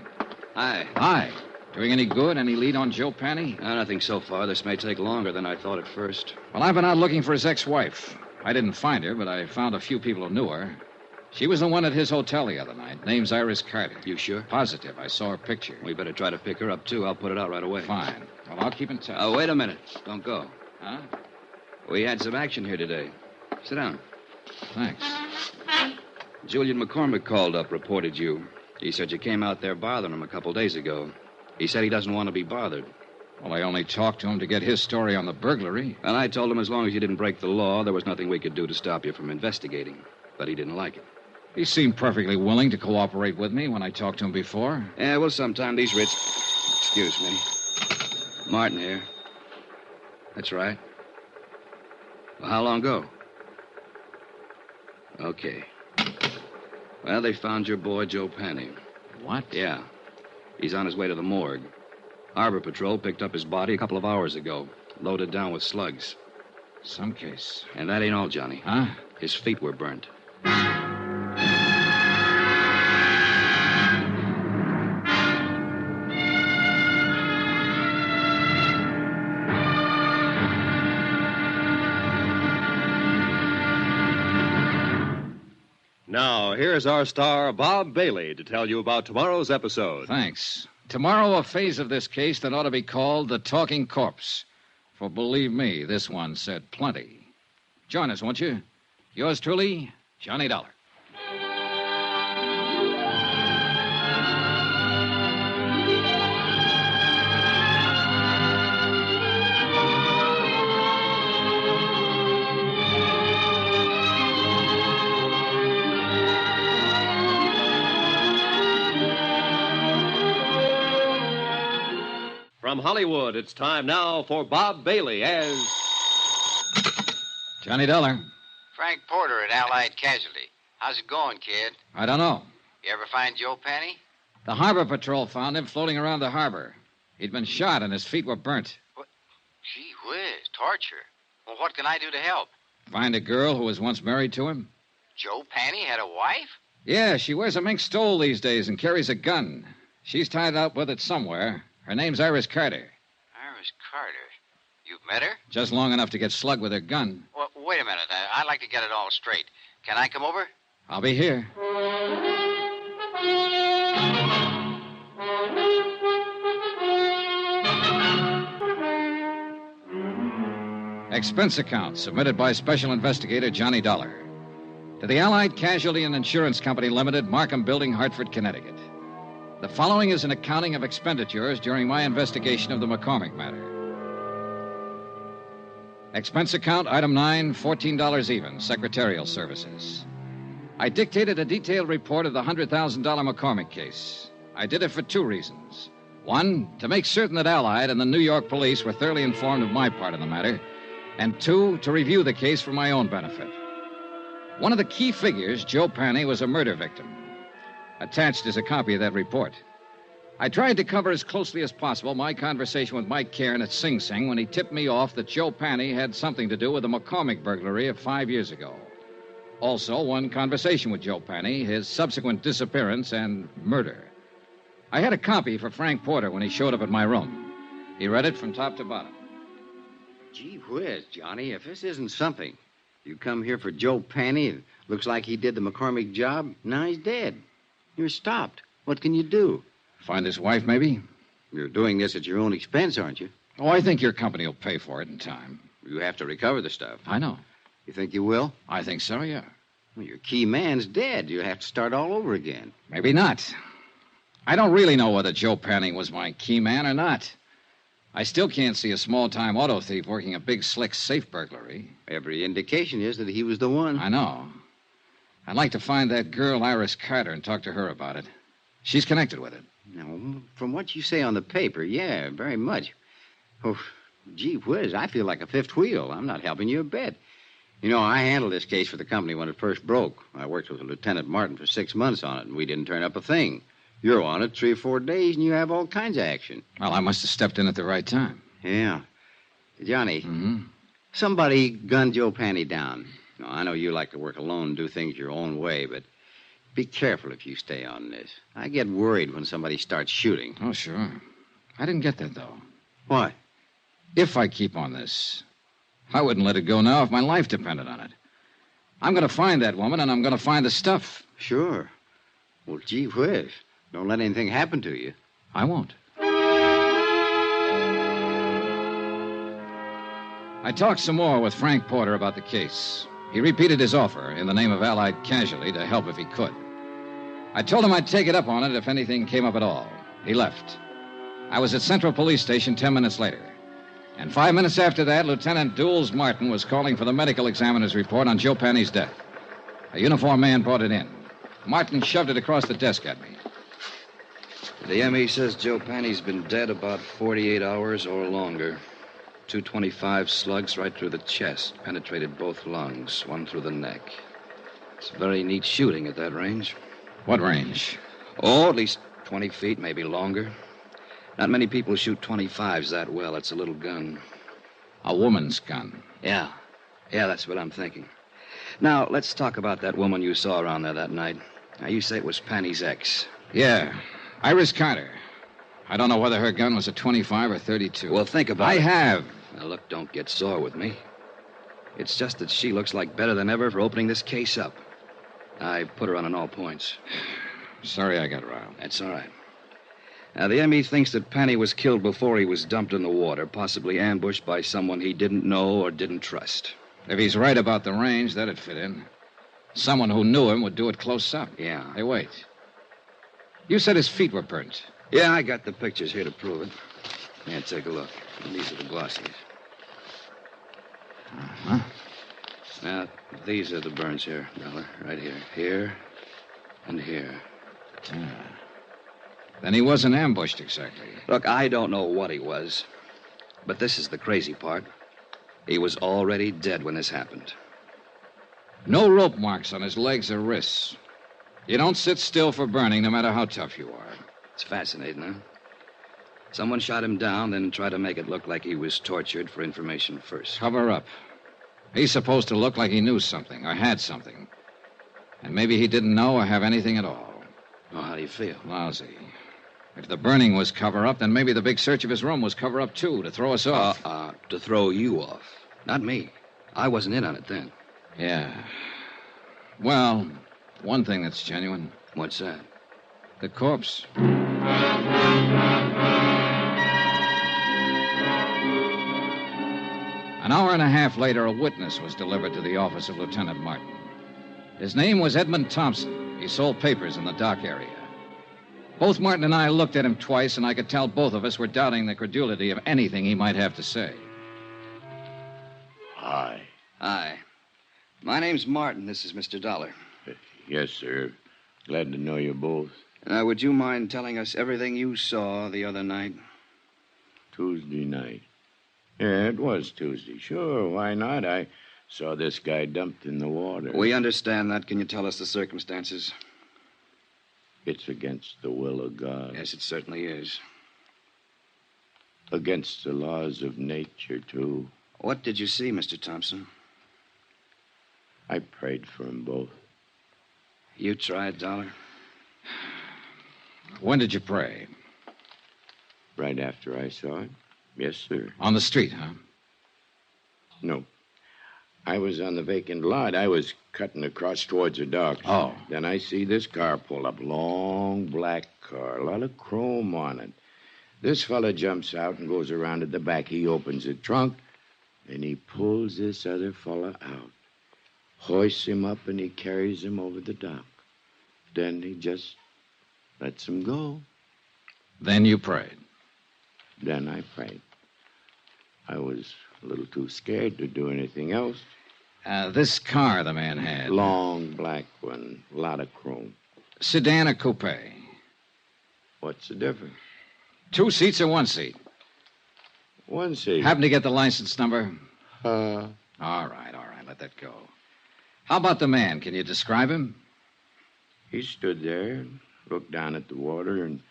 Hi. Hi. Doing any good? Any lead on Joe Panny? Nothing so far. This may take longer than I thought at first. Well, I've been out looking for his ex-wife. I didn't find her, but I found a few people who knew her. She was the one at his hotel the other night. Name's Iris Carter. You sure? Positive. I saw her picture. We better try to pick her up, too. I'll put it out right away. Fine. Well, I'll keep in touch. Oh, wait a minute. Don't go. Huh? We had some action here today. Sit down. Thanks. Julian McCormick called up, reported you. He said you came out there bothering him a couple days ago. He said he doesn't want to be bothered. Well, I only talked to him to get his story on the burglary. And I told him as long as you didn't break the law, there was nothing we could do to stop you from investigating. But he didn't like it. He seemed perfectly willing to cooperate with me when I talked to him before. Yeah, well, sometime these rich... Excuse me. Martin here. That's right. Well, how long ago? Okay. Well, they found your boy, Joe Penny. What? Yeah. He's on his way to the morgue. Harbor Patrol picked up his body a couple of hours ago, loaded down with slugs. Some case. And that ain't all, Johnny. Huh? His feet were burnt. Now, here's our star, Bob Bailey, to tell you about tomorrow's episode. Thanks. Tomorrow, a phase of this case that ought to be called the Talking Corpse. For believe me, this one said plenty. Join us, won't you? Yours truly, Johnny Dollar. From Hollywood, it's time now for Bob Bailey as... Johnny Dollar. Frank Porter at Allied Casualty. How's it going, kid? I don't know. You ever find Joe Penny? The Harbor Patrol found him floating around the harbor. He'd been shot and his feet were burnt. What? Gee whiz, torture. Well, what can I do to help? Find a girl who was once married to him? Joe Penny had a wife? Yeah, she wears a mink stole these days and carries a gun. She's tied up with it somewhere. Her name's Iris Carter. Iris Carter. You've met her? Just long enough to get slugged with her gun. Well, wait a minute. I'd like to get it all straight. Can I come over? I'll be here. Expense account submitted by Special Investigator Johnny Dollar. To the Allied Casualty and Insurance Company Limited, Markham Building, Hartford, Connecticut. The following is an accounting of expenditures during my investigation of the McCormick matter. Expense account, item 9, $14 even, secretarial services. I dictated a detailed report of the $100,000 McCormick case. I did it for two reasons. One, to make certain that Allied and the New York police were thoroughly informed of my part of the matter. And two, to review the case for my own benefit. One of the key figures, Joe Penny, was a murder victim. Attached is a copy of that report. I tried to cover as closely as possible my conversation with Mike Cairn at Sing Sing when he tipped me off that Joe Penny had something to do with the McCormick burglary of 5 years ago. Also, one conversation with Joe Penny, his subsequent disappearance, and murder. I had a copy for Frank Porter when he showed up at my room. He read it from top to bottom. Gee whiz, Johnny, if this isn't something. You come here for Joe Penny. It looks like he did the McCormick job. Now he's dead. You're stopped. What can you do? Find his wife, maybe? You're doing this at your own expense, aren't you? Oh, I think your company will pay for it in time. You have to recover the stuff. I know. You think you will? I think so, yeah. Well, your key man's dead. You'll have to start all over again. Maybe not. I don't really know whether Joe Penny was my key man or not. I still can't see a small-time auto thief working a big, slick safe burglary. Every indication is that he was the one. I know. I'd like to find that girl, Iris Carter, and talk to her about it. She's connected with it. Now, from what you say on the paper, yeah, very much. Oh, gee whiz, I feel like a fifth wheel. I'm not helping you a bit. You know, I handled this case for the company when it first broke. I worked with Lieutenant Martin for 6 months on it, and we didn't turn up a thing. You're on it 3 or 4 days, and you have all kinds of action. Well, I must have stepped in at the right time. Yeah. Johnny, Mm-hmm. somebody gunned Joe Penny down. Now, I know you like to work alone and do things your own way, but be careful if you stay on this. I get worried when somebody starts shooting. Oh, sure. I didn't get that, though. What? If I keep on this, I wouldn't let it go now if my life depended on it. I'm going to find that woman, and I'm going to find the stuff. Sure. Well, gee whiz. Don't let anything happen to you. I won't. I talked some more with Frank Porter about the case. He repeated his offer in the name of Allied Casualty to help if he could. I told him I'd take it up on it if anything came up at all. He left. I was at Central Police Station 10 minutes later. And 5 minutes after that, Lieutenant Dools Martin was calling for the medical examiner's report on Joe Penny's death. A uniformed man brought it in. Martin shoved it across the desk at me. The ME says Joe Penny's been dead about 48 hours or longer. 225 slugs right through the chest, penetrated both lungs, one through the neck. It's very neat shooting at that range. What range? Oh, at least 20 feet, maybe longer. Not many people shoot 25s that well. It's a little gun. A woman's gun. Yeah. Yeah, that's what I'm thinking. Now, let's talk about that woman you saw around there that night. Now, you say it was Penny's ex. Yeah. Iris Carter. I don't know whether her gun was a 25 or 32. Well, think about it. I have. Now, look, don't get sore with me. It's just that she looks like better than ever for opening this case up. I put her on all points. Sorry I got riled. That's all right. Now, the ME thinks that Penny was killed before he was dumped in the water, possibly ambushed by someone he didn't know or didn't trust. If he's right about the range, that'd fit in. Someone who knew him would do it close up. Yeah. Hey, wait. You said his feet were burnt. Yeah, I got the pictures here to prove it. Yeah, take a look. These are the glossies. Uh-huh. Now, these are the burns here, Dollar. Right here. Here and here. Yeah. Then he wasn't ambushed exactly. Look, I don't know what he was. But this is the crazy part. He was already dead when this happened. No rope marks on his legs or wrists. You don't sit still for burning, no matter how tough you are. It's fascinating, huh? Someone shot him down, then tried to make it look like he was tortured for information first. Cover up. He's supposed to look like he knew something or had something. And maybe he didn't know or have anything at all. Oh, how do you feel? Lousy. If the burning was cover up, then maybe the big search of his room was cover up, too, to throw us off. To throw you off. Not me. I wasn't in on it then. Yeah. Well, one thing that's genuine. What's that? The corpse. An hour and a half later, a witness was delivered to the office of Lieutenant Martin. His name was Edmund Thompson. He sold papers in the dock area. Both Martin and I looked at him twice, and I could tell both of us were doubting the credulity of anything he might have to say. Hi. Hi. My name's Martin. This is Mr. Dollar. Yes, sir. Glad to know you both. Would you mind telling us everything you saw the other night? Tuesday night. Yeah, it was Tuesday. Sure, why not? I saw this guy dumped in the water. We understand that. Can you tell us the circumstances? It's against the will of God. Yes, it certainly is. Against the laws of nature, too. What did you see, Mr. Thompson? I prayed for them both. You tried, Dollar? When did you pray? Right after I saw it. Yes, sir. On the street, huh? No. I was on the vacant lot. I was cutting across towards the docks. Oh. Then I see this car pull up. Long black car. A lot of chrome on it. This fella jumps out and goes around at the back. He opens the trunk, and he pulls this other fella out. Hoists him up, and he carries him over the dock. Then he just lets him go. Then you prayed. Then I prayed. I was a little too scared to do anything else. This car the man had. Long black one. A lot of chrome. Sedan or coupe? What's the difference? 2 seats or 1 seat? 1 seat. Happen to get the license number? All right. Let that go. How about the man? Can you describe him? He stood there and looked down at the water and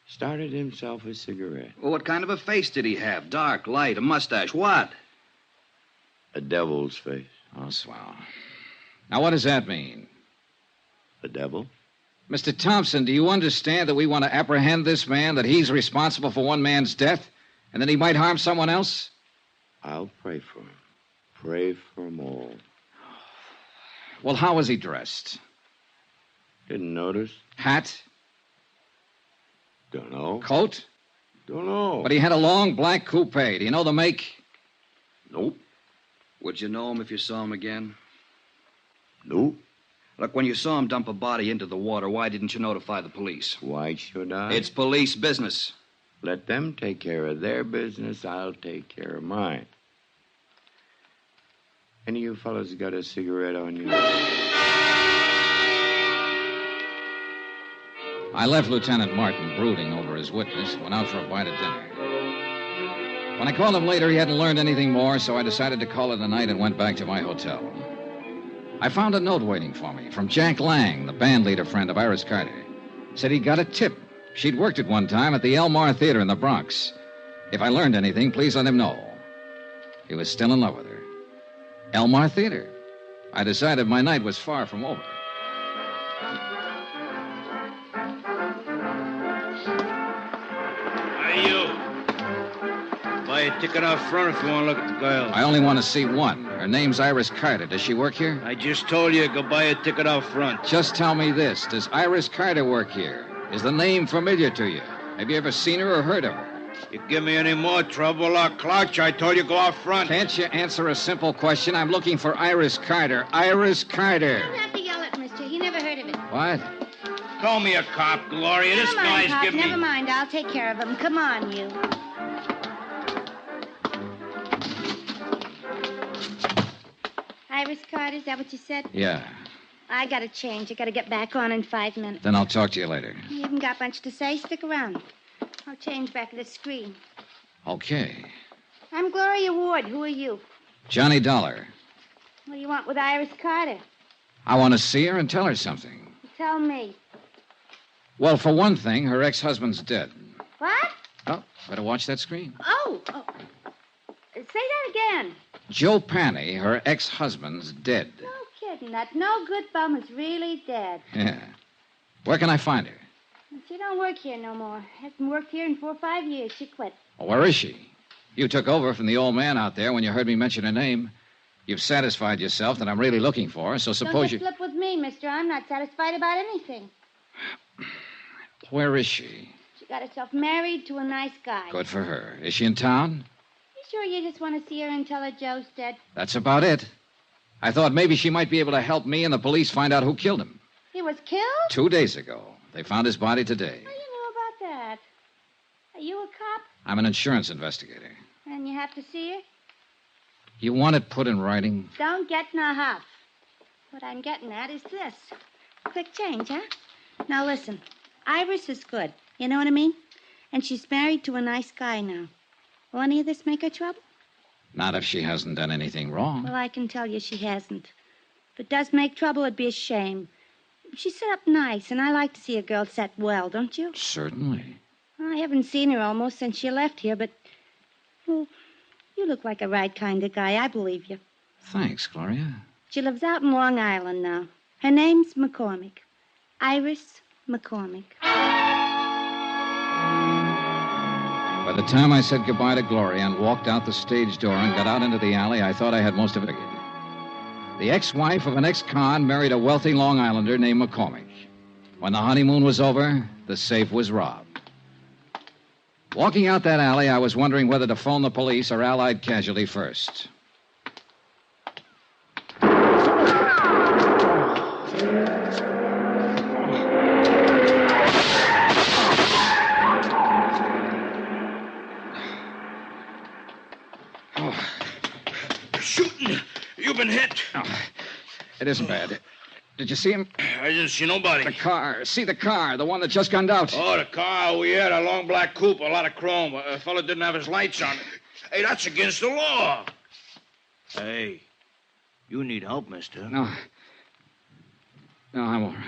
started himself a cigarette. Well, what kind of a face did he have? Dark, light, a mustache, what? A devil's face. Oh, swell. Now, what does that mean? A devil? Mr. Thompson, do you understand that we want to apprehend this man, that he's responsible for one man's death, and that he might harm someone else? I'll pray for him. Pray for them all. Well, how was he dressed? Didn't notice. Hat? Don't know. Coat? Don't know. But he had a long black coupe. Do you know the make? Nope. Would you know him if you saw him again? Nope. Look, when you saw him dump a body into the water, why didn't you notify the police? Why should I? It's police business. Let them take care of their business. I'll take care of mine. Any of you fellas got a cigarette on you? I left Lieutenant Martin brooding over his witness and went out for a bite of dinner. When I called him later, he hadn't learned anything more, so I decided to call it a night and went back to my hotel. I found a note waiting for me from Jack Lang, the band leader friend of Iris Carter. Said he'd got a tip. She'd worked at one time at the Elmar Theater in the Bronx. If I learned anything, please let him know. He was still in love with her. Elmar Theater. I decided my night was far from over. Hey, you. Buy a ticket out front if you want to look at the girl. I only want to see one. Her name's Iris Carter. Does she work here? I just told you, go buy a ticket out front. Just tell me this. Does Iris Carter work here? Is the name familiar to you? Have you ever seen her or heard of her? You give me any more trouble, I'll clouch. I told you, go out front. Can't you answer a simple question? I'm looking for Iris Carter. Iris Carter. You don't have to yell at mister. He never heard of it. What? Call me a cop, Gloria. This guy's Pop, giving me... Never mind. I'll take care of him. Come on, you. Iris Carter, is that what you said? Yeah. I gotta change. I gotta get back on in 5 minutes. Then I'll talk to you later. You haven't got much to say. Stick around. I'll change back at the screen. Okay. I'm Gloria Ward. Who are you? Johnny Dollar. What do you want with Iris Carter? I want to see her and tell her something. Tell me. Well, for one thing, her ex-husband's dead. What? Oh, better watch that screen. Oh. Say that again. Joe Panny, her ex-husband's dead. No kidding. That no good bum is really dead. Yeah. Where can I find her? She don't work here no more. Hasn't worked here in 4 or 5 years. She quit. Well, where is she? You took over from the old man out there when you heard me mention her name. You've satisfied yourself that I'm really looking for her, so suppose Don't slip with me, mister. I'm not satisfied about anything. Where is she? She got herself married to a nice guy. Good for her. Is she in town? You sure you just want to see her and tell her Joe's dead? That's about it. I thought maybe she might be able to help me and the police find out who killed him. He was killed? 2 days ago. They found his body today. How do you know about that? Are you a cop? I'm an insurance investigator. And you have to see her? You want it put in writing? Don't get in a huff. What I'm getting at is this. Quick change, huh? Now listen. Iris is good. You know what I mean? And she's married to a nice guy now. Will any of this make her trouble? Not if she hasn't done anything wrong. Well, I can tell you she hasn't. If it does make trouble, it'd be a shame. She's set up nice, and I like to see a girl set well, don't you? Certainly. Well, I haven't seen her almost since she left here, but... Well, you look like a right kind of guy. I believe you. Thanks, Gloria. She lives out in Long Island now. Her name's McCormick. Iris McCormick. By the time I said goodbye to Gloria and walked out the stage door and got out into the alley, I thought I had most of it figured. The ex-wife of an ex-con married a wealthy Long Islander named McCormick. When the honeymoon was over, the safe was robbed. Walking out that alley, I was wondering whether to phone the police or Allied Casualty first. Shooting. You've been hit. Oh, it isn't bad. Did you see him? I didn't see nobody. The car. See the car, the one that just gunned out. Oh, the car. Oh, yeah, the long black coupe, a lot of chrome. A fella didn't have his lights on. Hey, that's against the law. Hey, you need help, mister. No, I'm all right.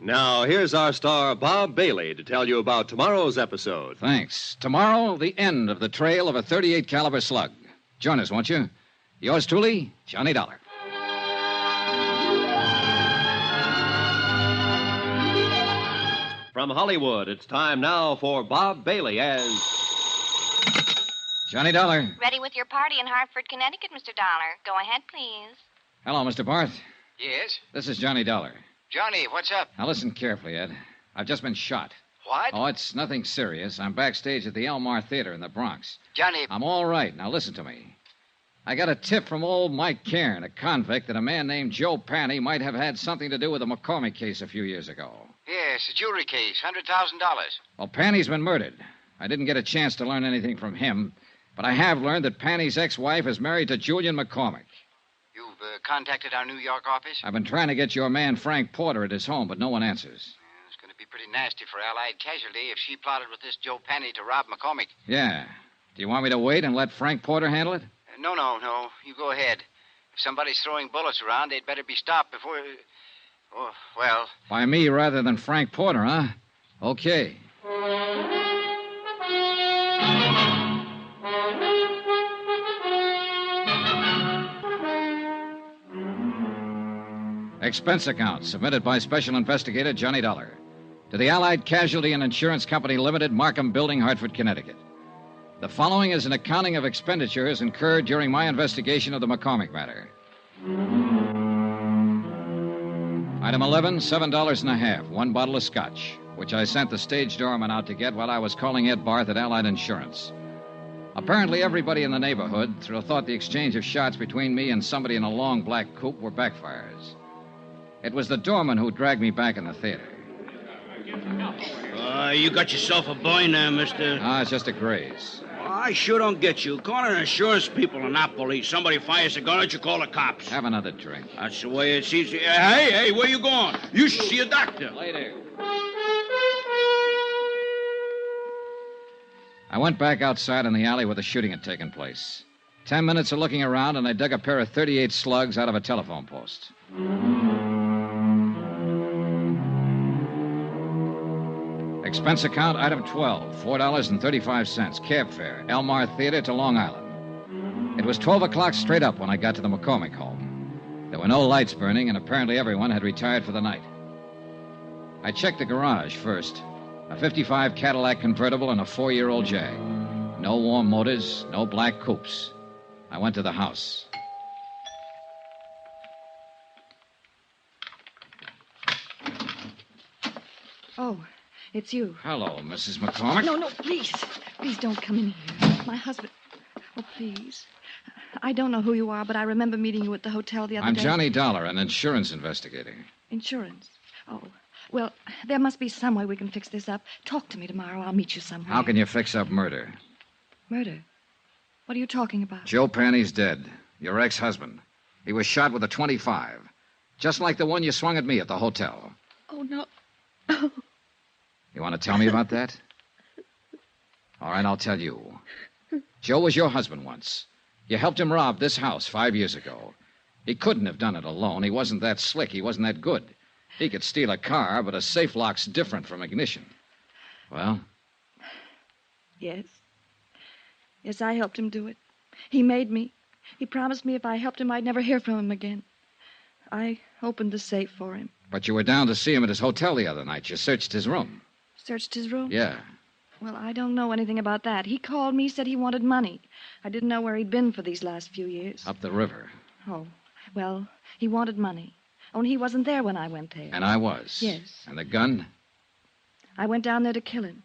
Now, here's our star, Bob Bailey, to tell you about tomorrow's episode. Thanks. Tomorrow, the end of the trail of a .38 caliber slug. Join us, won't you? Yours truly, Johnny Dollar. From Hollywood, it's time now for Bob Bailey as... Johnny Dollar. Ready with your party in Hartford, Connecticut, Mr. Dollar. Go ahead, please. Hello, Mr. Barth. Yes? This is Johnny Dollar. Johnny, what's up? Now, listen carefully, Ed. I've just been shot. What? Oh, it's nothing serious. I'm backstage at the Elmar Theater in the Bronx. Johnny... I'm all right. Now, listen to me. I got a tip from old Mike Cairn, a convict, that a man named Joe Panny might have had something to do with the McCormick case a few years ago. Yes, a jewelry case, $100,000. Well, Panny's been murdered. I didn't get a chance to learn anything from him, but I have learned that Panny's ex-wife is married to Julian McCormick. You've contacted our New York office? I've been trying to get your man Frank Porter at his home, but no one answers. It's going to be pretty nasty for Allied Casualty if she plotted with this Joe Penny to rob McCormick. Yeah. Do you want me to wait and let Frank Porter handle it? No. You go ahead. If somebody's throwing bullets around, they'd better be stopped before... Oh, well... By me rather than Frank Porter, huh? Okay. Expense account submitted by Special Investigator Johnny Dollar to the Allied Casualty and Insurance Company Limited, Markham Building, Hartford, Connecticut. The following is an accounting of expenditures incurred during my investigation of the McCormick matter. Item 11, $7.50, one bottle of scotch, which I sent the stage doorman out to get while I was calling Ed Barth at Allied Insurance. Apparently, everybody in the neighborhood thought the exchange of shots between me and somebody in a long black coupe were backfires. It was the doorman who dragged me back in the theater. You got yourself a boy now, mister. It's just a graze. I sure don't get you. Calling insurance people and not police. Somebody fires a gun at you, call the cops. Have another drink. That's the way it's easy. Hey, where you going? You should see a doctor. Later. I went back outside in the alley where the shooting had taken place. 10 minutes of looking around, and I dug a pair of .38 slugs out of a telephone post. Expense account, item 12, $4.35, cab fare, Elmar Theater to Long Island. It was 12 o'clock straight up when I got to the McCormick home. There were no lights burning, and apparently everyone had retired for the night. I checked the garage first. A 55 Cadillac convertible and a 4-year-old Jag. No warm motors, no black coupes. I went to the house. Oh, it's you. Hello, Mrs. McCormick. No, please. Please don't come in here. My husband. Oh, please. I don't know who you are, but I remember meeting you at the hotel the other day. I'm Johnny Dollar, an insurance investigator. Insurance? Oh, well, there must be some way we can fix this up. Talk to me tomorrow. I'll meet you somewhere. How can you fix up murder? Murder? What are you talking about? Joe Penny's dead. Your ex-husband. He was shot with a .25. Just like the one you swung at me at the hotel. Oh, no. You want to tell me about that? All right, I'll tell you. Joe was your husband once. You helped him rob this house 5 years ago. He couldn't have done it alone. He wasn't that slick. He wasn't that good. He could steal a car, but a safe lock's different from ignition. Well? Yes. Yes, I helped him do it. He made me. He promised me if I helped him, I'd never hear from him again. I opened the safe for him. But you were down to see him at his hotel the other night. You searched his room. Searched his room? Yeah. Well, I don't know anything about that. He called me, said he wanted money. I didn't know where he'd been for these last few years. Up the river. Oh, well, he wanted money. Only he wasn't there when I went there. And I was. Yes. And the gun? I went down there to kill him.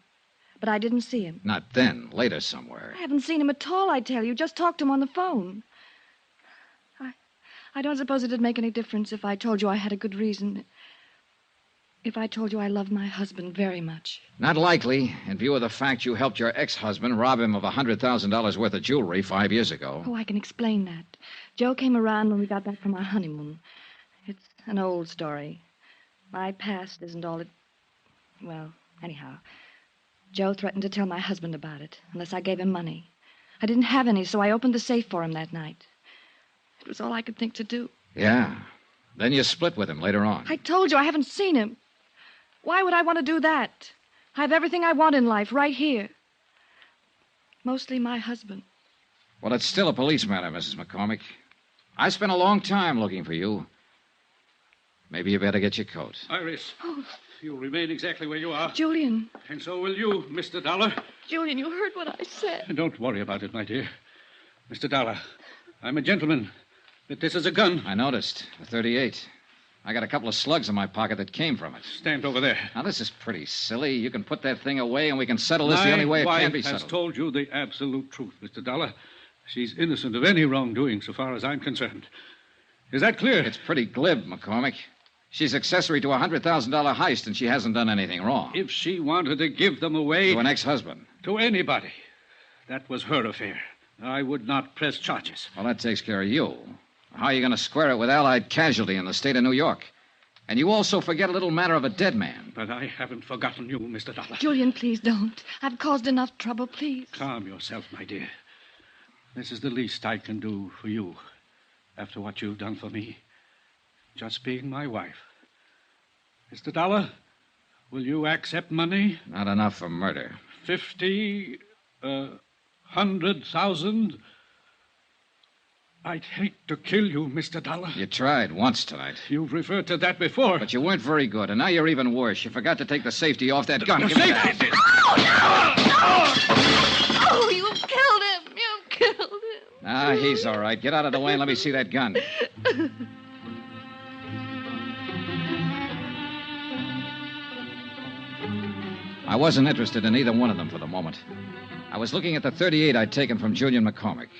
But I didn't see him. Not then. Later somewhere. I haven't seen him at all, I tell you. Just talked to him on the phone. I don't suppose it'd make any difference if I told you I had a good reason. If I told you I loved my husband very much. Not likely, in view of the fact you helped your ex-husband rob him of $100,000 worth of jewelry 5 years ago. Oh, I can explain that. Joe came around when we got back from our honeymoon. It's an old story. My past isn't all it... Well, anyhow, Joe threatened to tell my husband about it, unless I gave him money. I didn't have any, so I opened the safe for him that night. It was all I could think to do. Yeah. Then you split with him later on. I told you I haven't seen him. Why would I want to do that? I have everything I want in life right here. Mostly my husband. Well, it's still a police matter, Mrs. McCormick. I spent a long time looking for you. Maybe you better get your coat. Iris, Oh, you'll remain exactly where you are. Julian. And so will you, Mr. Dollar. Julian, you heard what I said. Don't worry about it, my dear. Mr. Dollar, I'm a gentleman. But this is a gun. I noticed. A .38. I got a couple of slugs in my pocket that came from it. Stand over there. Now, this is pretty silly. You can put that thing away and we can settle this the only way it can be My wife has settled. told you the absolute truth, Mr. Dollar. She's innocent of any wrongdoing so far as I'm concerned. Is that clear? It's pretty glib, McCormick. She's accessory to a $100,000 heist and she hasn't done anything wrong. If she wanted to give them away... To an ex-husband. To anybody. That was her affair. I would not press charges. Well, that takes care of you. How are you going to square it with Allied casualty in the state of New York? And you also forget a little matter of a dead man. But I haven't forgotten you, Mr. Dollar. Julian, please don't. I've caused enough trouble, please. Calm yourself, my dear. This is the least I can do for you after what you've done for me. Just being my wife. Mr. Dollar, will you accept money? Not enough for murder. 50, 100,000. I'd hate to kill you, Mr. Dollar. You tried once tonight. You've referred to that before. But you weren't very good, and now you're even worse. You forgot to take the safety off that gun. The Give me that. safety? Oh, you killed him. You killed him. Ah, he's all right. Get out of the way and let me see that gun. I wasn't interested in either one of them for the moment. I was looking at the .38 I'd taken from Julian McCormick.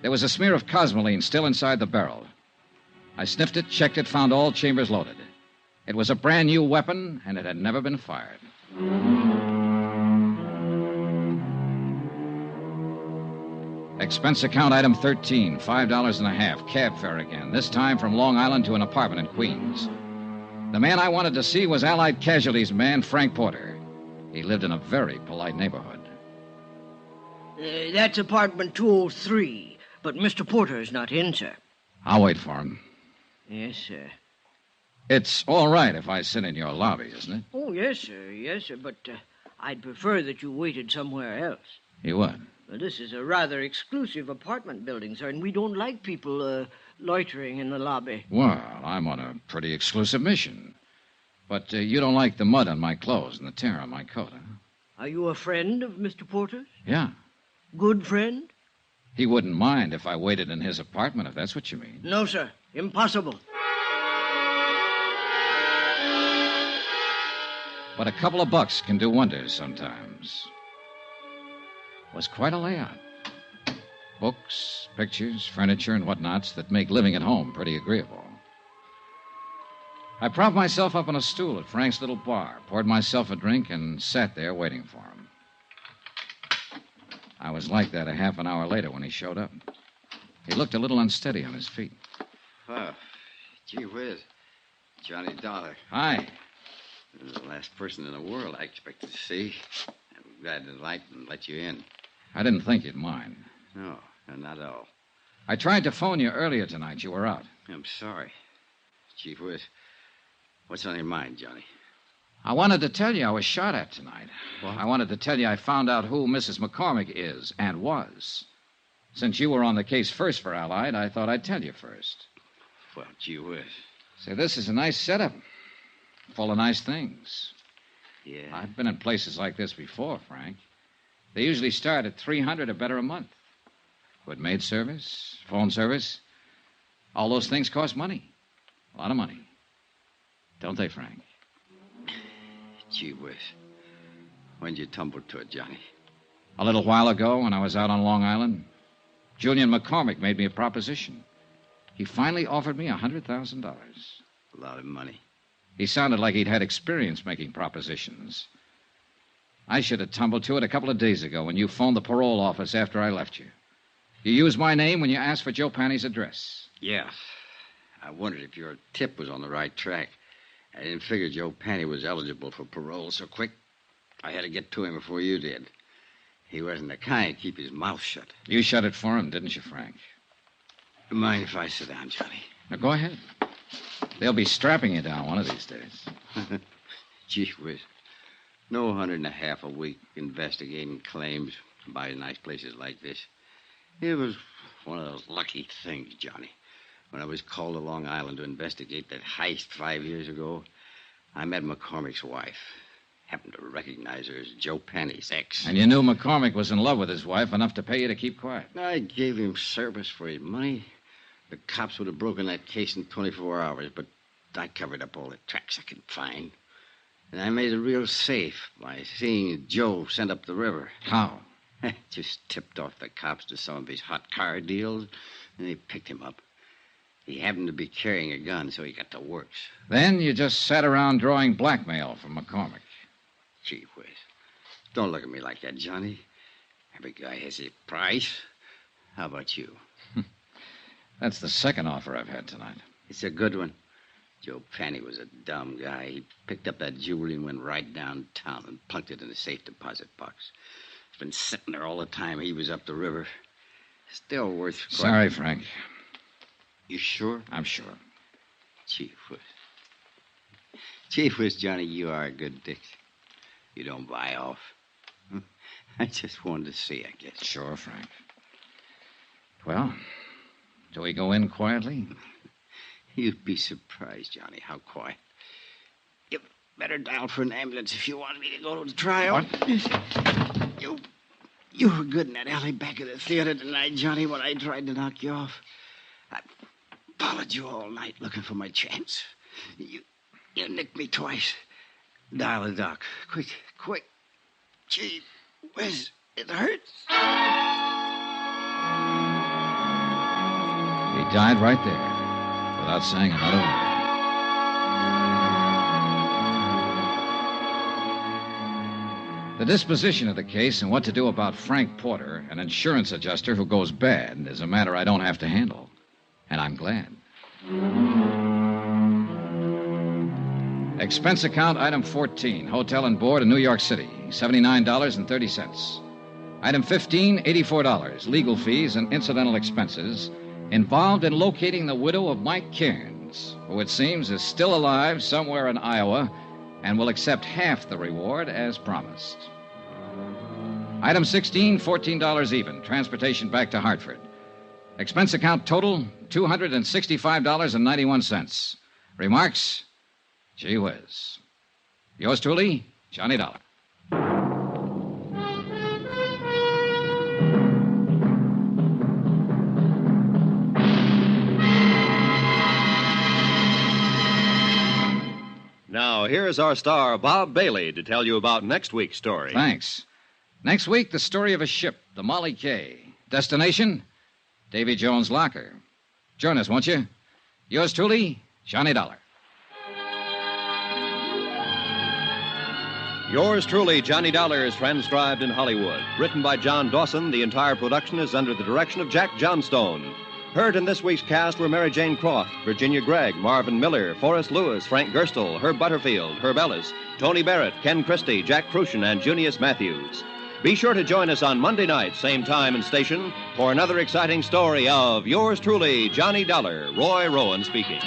There was a smear of cosmoline still inside the barrel. I sniffed it, checked it, found all chambers loaded. It was a brand new weapon, and it had never been fired. Expense account item 13, $5.50, cab fare again, this time from Long Island to an apartment in Queens. The man I wanted to see was Allied Casualty's man, Frank Porter. He lived in a very polite neighborhood. That's apartment 203, but Mr. Porter is not in, sir. I'll wait for him. Yes, sir. It's all right if I sit in your lobby, isn't it? Oh, yes, sir. Yes, sir, but I'd prefer that you waited somewhere else. You would? Well, this is a rather exclusive apartment building, sir, and we don't like people loitering in the lobby. Well, I'm on a pretty exclusive mission. But you don't like the mud on my clothes and the tear on my coat, huh? Are you a friend of Mr. Porter's? Yeah. Good friend? He wouldn't mind if I waited in his apartment, if that's what you mean. No, sir. Impossible. But a couple of bucks can do wonders sometimes. It was quite a layout. Books, pictures, furniture, and whatnots that make living at home pretty agreeable. I propped myself up on a stool at Frank's little bar, poured myself a drink, and sat there waiting for him. I was like that a half an hour later when he showed up. He looked a little unsteady on his feet. Oh, gee whiz. Johnny Dollar. Hi. You're the last person in the world I expected to see. I'm glad to light and let you in. I didn't think you'd mind. No, not at all. I tried to phone you earlier tonight. You were out. I'm sorry. Gee whiz. What's on your mind, Johnny? I wanted to tell you I was shot at tonight. What? I wanted to tell you I found out who Mrs. McCormick is and was. Since you were on the case first for Allied, I thought I'd tell you first. Well, gee whiz. Say, this is a nice setup. Full of nice things. Yeah. I've been in places like this before, Frank. They usually start at $300 or better a month. Good maid service, phone service. All those things cost money. A lot of money. Don't they, Frank? Gee whiz. When'd you tumble to it, Johnny? A little while ago, when I was out on Long Island, Julian McCormick made me a proposition. He finally offered me $100,000. A lot of money. He sounded like he'd had experience making propositions. I should have tumbled to it a couple of days ago when you phoned the parole office after I left you. You used my name when you asked for Joe Panny's address. Yeah. I wondered if your tip was on the right track. I didn't figure Joe Panny was eligible for parole so quick. I had to get to him before you did. He wasn't the kind to keep his mouth shut. You shut it for him, didn't you, Frank? Mind if I sit down, Johnny? Now, go ahead. They'll be strapping you down one of these days. Gee whiz. No $150 a week investigating claims by nice places like this. It was one of those lucky things, Johnny. When I was called to Long Island to investigate that heist 5 years ago, I met McCormick's wife. Happened to recognize her as Joe Panny's ex. And you knew McCormick was in love with his wife enough to pay you to keep quiet. I gave him service for his money. The cops would have broken that case in 24 hours, but I covered up all the tracks I could find. And I made it real safe by seeing Joe send up the river. How? Just tipped off the cops to some of his hot car deals, and they picked him up. He happened to be carrying a gun, so he got to works. Then you just sat around drawing blackmail from McCormick. Gee whiz. Don't look at me like that, Johnny. Every guy has a price. How about you? That's the second offer I've had tonight. It's a good one. Joe Penny was a dumb guy. He picked up that jewelry and went right downtown and plunked it in a safe deposit box. It's been sitting there all the time he was up the river. Still worth... Sorry, Frank. You sure? I'm sure. Chief Whiz, Johnny, you are a good dick. You don't buy off. I just wanted to see, I guess. Sure, Frank. Well, do we go in quietly? You'd be surprised, Johnny, how quiet. You better dial for an ambulance if you want me to go to the trial. What? You were good in that alley back of the theater tonight, Johnny, when I tried to knock you off. I followed you all night looking for my chance. You nicked me twice. Dial the doc. Quick. Gee whiz, it hurts. He died right there, without saying another word. The disposition of the case and what to do about Frank Porter, an insurance adjuster who goes bad, is a matter I don't have to handle. And I'm glad. Expense account item 14, hotel and board in New York City, $79.30. Item 15, $84, legal fees and incidental expenses involved in locating the widow of Mike Cairns, who it seems is still alive somewhere in Iowa and will accept half the reward as promised. Item 16, $14 even, transportation back to Hartford. Expense account total, $265.91. Remarks? Gee whiz. Yours truly, Johnny Dollar. Now, here's our star, Bob Bailey, to tell you about next week's story. Thanks. Next week, the story of a ship, the Molly K. Destination, Davy Jones' locker. Join us, won't you? Yours truly, Johnny Dollar. Yours truly, Johnny Dollar, is transcribed in Hollywood. Written by John Dawson, the entire production is under the direction of Jack Johnstone. Heard in this week's cast were Mary Jane Croft, Virginia Gregg, Marvin Miller, Forrest Lewis, Frank Gerstle, Herb Butterfield, Herb Ellis, Tony Barrett, Ken Christy, Jack Kruschen, and Junius Matthews. Be sure to join us on Monday night, same time and station, for another exciting story of Yours truly, Johnny Dollar, Roy Rowan speaking.